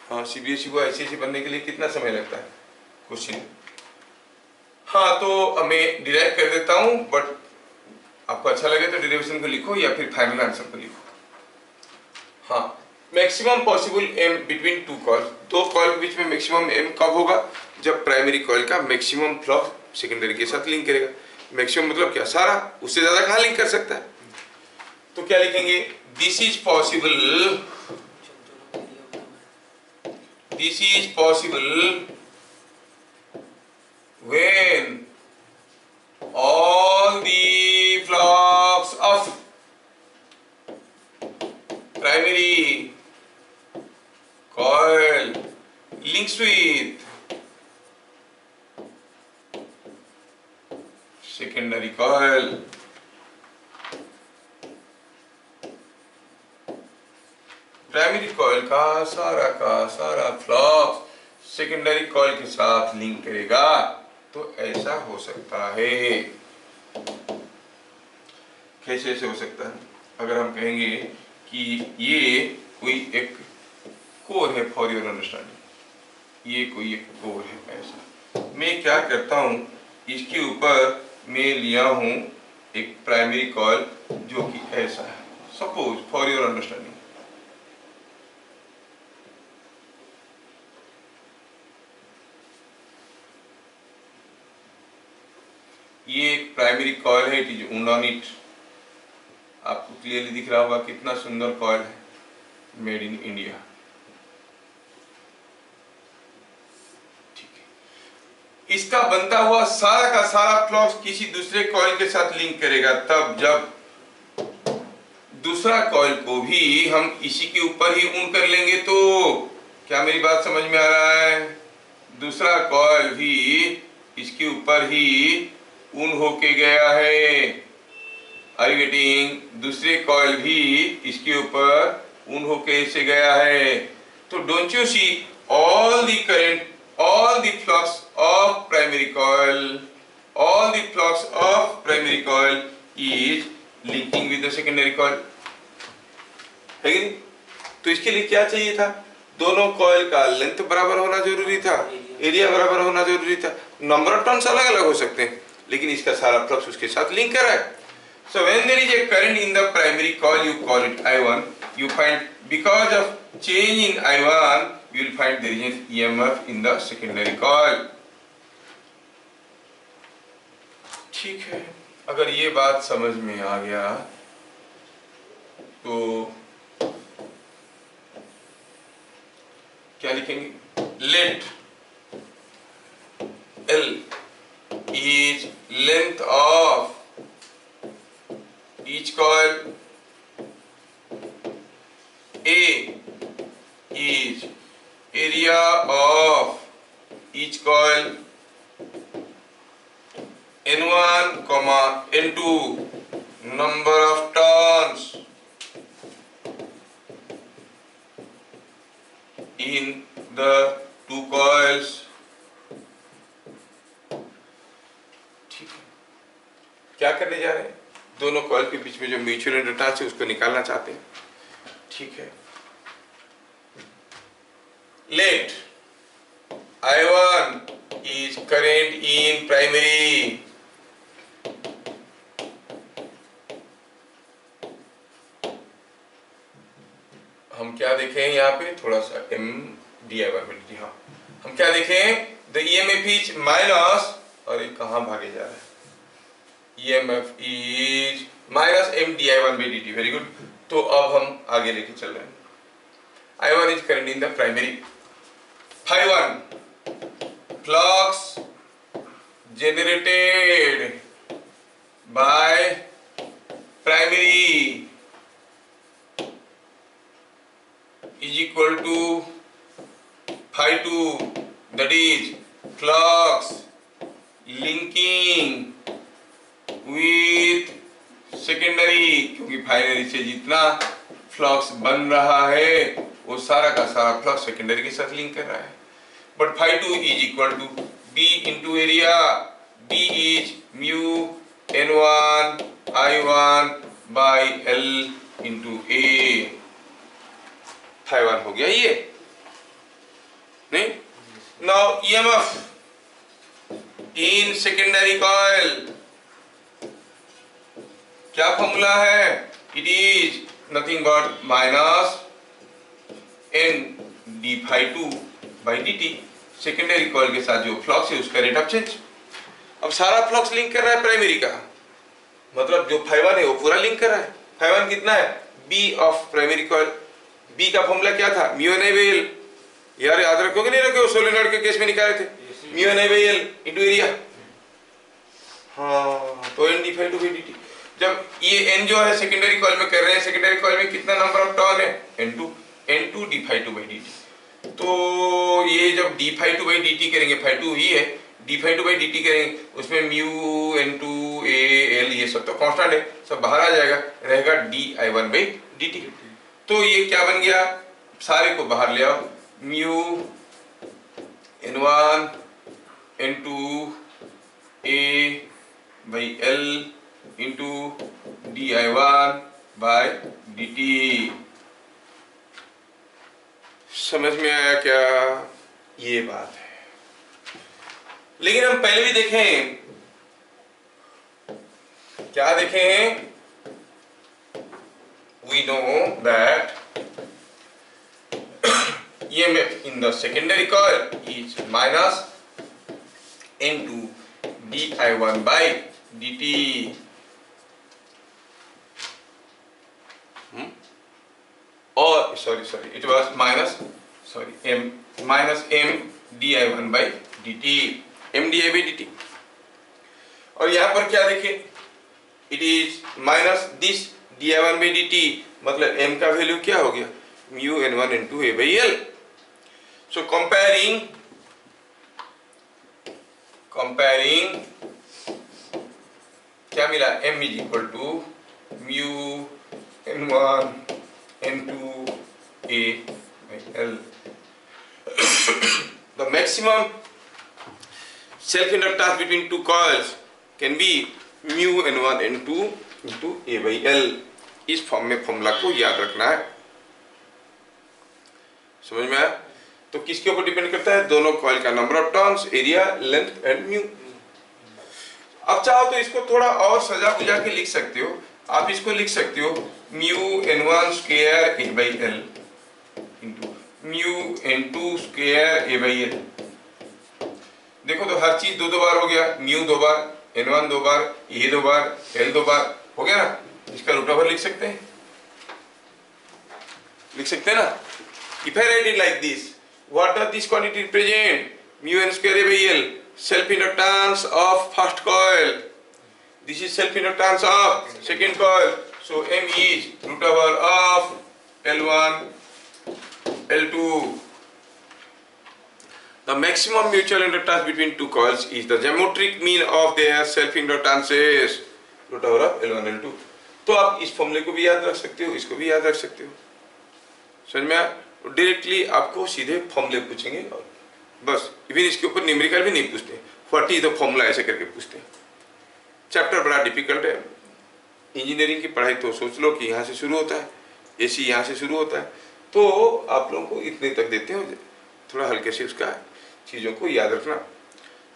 हाँ, सीबीएसई को आईसीएसई बनने के लिए कितना समय लगता है क्वेश्चन? हाँ, तो मैं डिराइव कर देता हूँ, बट आपको अच्छा लगे तो डिराइवेशन को लिखो या फिर फाइनल आंसर को लिखो। हाँ, maximum possible M between two coil, दो कॉइल के बीच में मैक्सिमम एम कब होगा? जब प्राइमरी कॉइल का मैक्सिमम फ्लक्स सेकेंडरी के साथ लिंक करेगा। मैक्सिमम मतलब क्या? सारा, उससे ज्यादा कहाँ लिंक कर सकता है? तो क्या लिखेंगे? This is possible when all the flux of primary coil links with secondary coil, primary coil का सारा फ्लक्स सेकेंडरी कॉइल के साथ लिंक करेगा, तो ऐसा हो सकता है। कैसे ऐसे हो सकता है? अगर हम कहेंगे कि ये कोई एक कोर है, फॉर योर अंडरस्टैंडिंग, ये कोई एक कोर है, ऐसा मैं क्या करता हूं, इसके ऊपर मैं लिया हूं एक प्राइमरी कॉइल जो कि ऐसा है, सपोज फॉर योर अंडरस्टैंडिंग। ये एक प्राइमरी कॉइल है, it is wound on it. आपको क्लियरली दिख रहा होगा कितना सुंदर कॉइल है, मेड इन इंडिया। ठीक है, इसका बनता हुआ सारा का सारा फ्लक्स किसी दूसरे कॉइल के साथ लिंक करेगा, तब जब दूसरा कॉइल को भी हम इसी के ऊपर ही वुंड कर लेंगे। तो क्या मेरी बात समझ में आ रहा है? दूसरा कॉइल भी इसके ऊपर ही ऊन होके गया है। Are you getting? दूसरे कॉइल भी इसके ऊपर ऊन होके ऐसे गया है। तो don't you see all the current, all the flux of primary coil, all the flux of primary coil is linking with the secondary coil, है कि नहीं? तो इसके लिए क्या चाहिए था? दोनों कॉइल का लेंथ बराबर होना जरूरी था, एरिया बराबर होना जरूरी था। नंबर ऑफ टर्न्स अलग अलग हो सकते हैं, लेकिन इसका सारा फ्लक्स उसके साथ लिंक कर रहा है। So when there is a current in the primary coil, you call it I1. You find because of change in I1, you will find there is an EMF in the secondary coil. ठीक है, अगर ये बात समझ में आ गया तो क्या लिखेंगे? Let L is length of each coil, A is area of each coil, N1, N2 number of turns in the two coils. ठीक है, क्या करने जा रहे हैं? दोनों कॉइल के बीच में जो म्यूचुअल इंडक्टेंस है उसको निकालना चाहते हैं। ठीक है, late I1 is current in primary, हम क्या देखें यहाँ पे थोड़ा सा M di1/dt। हाँ, हम क्या देखें? द EMF इज माइनस, और ये कहाँ भागे जा रहा है? EMF is minus M di1/dt। Very good. तो अब हम आगे लेके चल रहे हैं। I1 is current in the primary. Phi1 flux generated by primary is equal to Phi2, that is flux linking with secondary, क्योंकि प्राइमरी से जितना फ्लक्स बन रहा है वो सारा का सारा फ्लक्स सेकेंडरी के साथ लिंक कर रहा है। But Phi2 is equal to B into area, B is mu N1 I1 by L into A। Phi1 हो गया ये, नहीं? Now EMF in secondary coil क्या फॉर्मूला है? It is nothing but minus N d Phi2 by dt। Secondary coil के साथ जो flux है उसका रेट ऑफ चेंज। अब सारा फ्लक्स लिंक कर रहा है प्राइमरी का, मतलब जो Phi1 है वो पूरा लिंक कर रहा है। Phi1 कितना है? B of primary coil. B का फॉर्मूला क्या था? Mu N I by L। यार याद रखोगे नहीं रखोगे? सोलेनॉइड के केस में निकाले थे, mu N I by L into area. हाँ, तो N d Phi2 by dt। जब ये N जो है सेकेंडरी कॉइल में कर रहे हैं, सेकेंडरी कॉइल में कितना नंबर ऑफ टर्न है? N2 d Phi2 by dt। तो ये जब d Phi2 बाई dt करेंगे, Phi2 ही है, d Phi2 बाई dt करेंगे, उसमें म्यू N2 A L ये सब तो कांस्टेंट है, सब बाहर आ जाएगा, रहेगा d I1 बाई dt। तो ये क्या बन गया? सारे को बाहर ले आओ, mu N1 N2 A by L into di1 by dt। समझ में आया क्या? ये बात है। लेकिन हम पहले भी देखें, क्या देखें? We know that EMF in the secondary coil is minus N2 di1 by dt। और sorry it was minus M di1 by dt, M di by dt। और यहाँ पर क्या देखें? It is minus this di1 by dt, मतलब M का value क्या हो गया? Mu N1 N2 A by L। So comparing क्या मिला? M is equal to mu N1 N2 A by L। The maximum self-inductance between two coils can be mu N1 N2 into A by L। इस form में formula को याद रखना है। समझ में आया? तो किसके ऊपर डिपेंड करता है? दोनों कॉइल का number of turns, area, length and mu. अब चाहो तो इसको थोड़ा और सजा बुझा के लिख सकते हो। आप इसको लिख सकते हो mu n1 square a by L into mu n2 square a by L. देखो तो हर चीज दो दो बार हो गया, म्यू दो बार, n1 दो बार, a दो बार, l दो बार, हो गया ना। इसका रूट ओवर लिख सकते हैं, लिख सकते हैं ना। If I write it like this, what does this quantity represent? Mu n square a by L, self inductance of first coil. This is self inductance of second coil. So M is root over of L1, L2. The maximum mutual inductance between two coils is the geometric mean of their self inductances, root over of L1, L2. तो आप इस फॉर्मूले को भी याद रख सकते हो, इसको भी याद रख सकते हो। समझ में आया? डायरेक्टली आपको सीधे फॉर्मूले पूछेंगे और बस, इवन इसके ऊपर न्यूमेरिकल भी नहीं पूछते, व्हाट इज द फॉर्मूला ऐसे करके पूछते हैं। चैप्टर बड़ा डिफिकल्ट है। इंजीनियरिंग की पढ़ाई तो सोच लो कि यहाँ से शुरू होता है, एसी यहाँ से शुरू होता है, तो आप लोगों को इतने तक देते हैं, थोड़ा हल्के से उसका चीज़ों को याद रखना।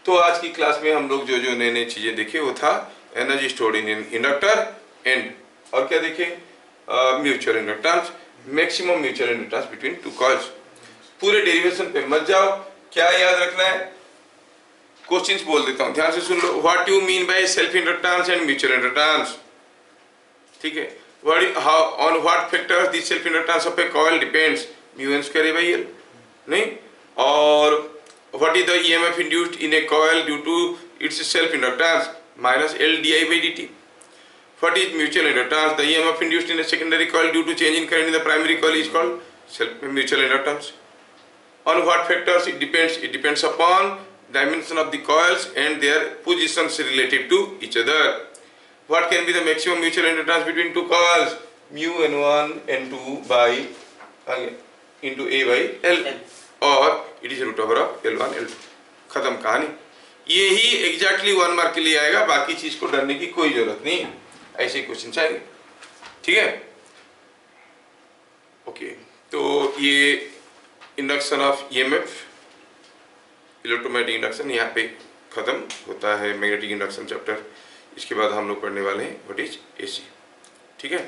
तो आज की क्लास में हम लोग जो जो नए नए चीज़ें देखे वो था energy stored in inductor and, और क्या देखे? Mutual inductance, maximum mutual inductance between two coils. पूरे डेरिवेशन पे मत जाओ, क्या याद रखना है? क्वेश्चंस बोल देता हूं, ध्यान से सुन लो। What you mean by self inductance and mutual inductance? ठीक है। How on what factors this self inductance of a coil depends? Mu N square by L, नहीं? और what is the EMF induced in a coil due to its self inductance? Minus L D I by D T. What is mutual inductance? The EMF induced in a secondary coil due to change in current in the primary coil is called mutual inductance. On what factors it depends? It depends upon dimension of the coils and their positions relative to each other. What can be the maximum mutual inductance between two coils? Mu n1 n2 by into a by l, or it is root over of l1 l2। खत्म कहानी। यही exactly 1 mark के लिए आएगा, बाकी चीज को डरने की कोई जरूरत नहीं, ऐसे क्वेश्चन आएंगे। ठीक है, ओके। तो ये induction of EMF, electromagnetic induction यहाँ पे खत्म होता है मैग्नेटिक इंडक्शन चैप्टर। इसके बाद हम लोग पढ़ने वाले हैं व्हाट इज एसी। ठीक है।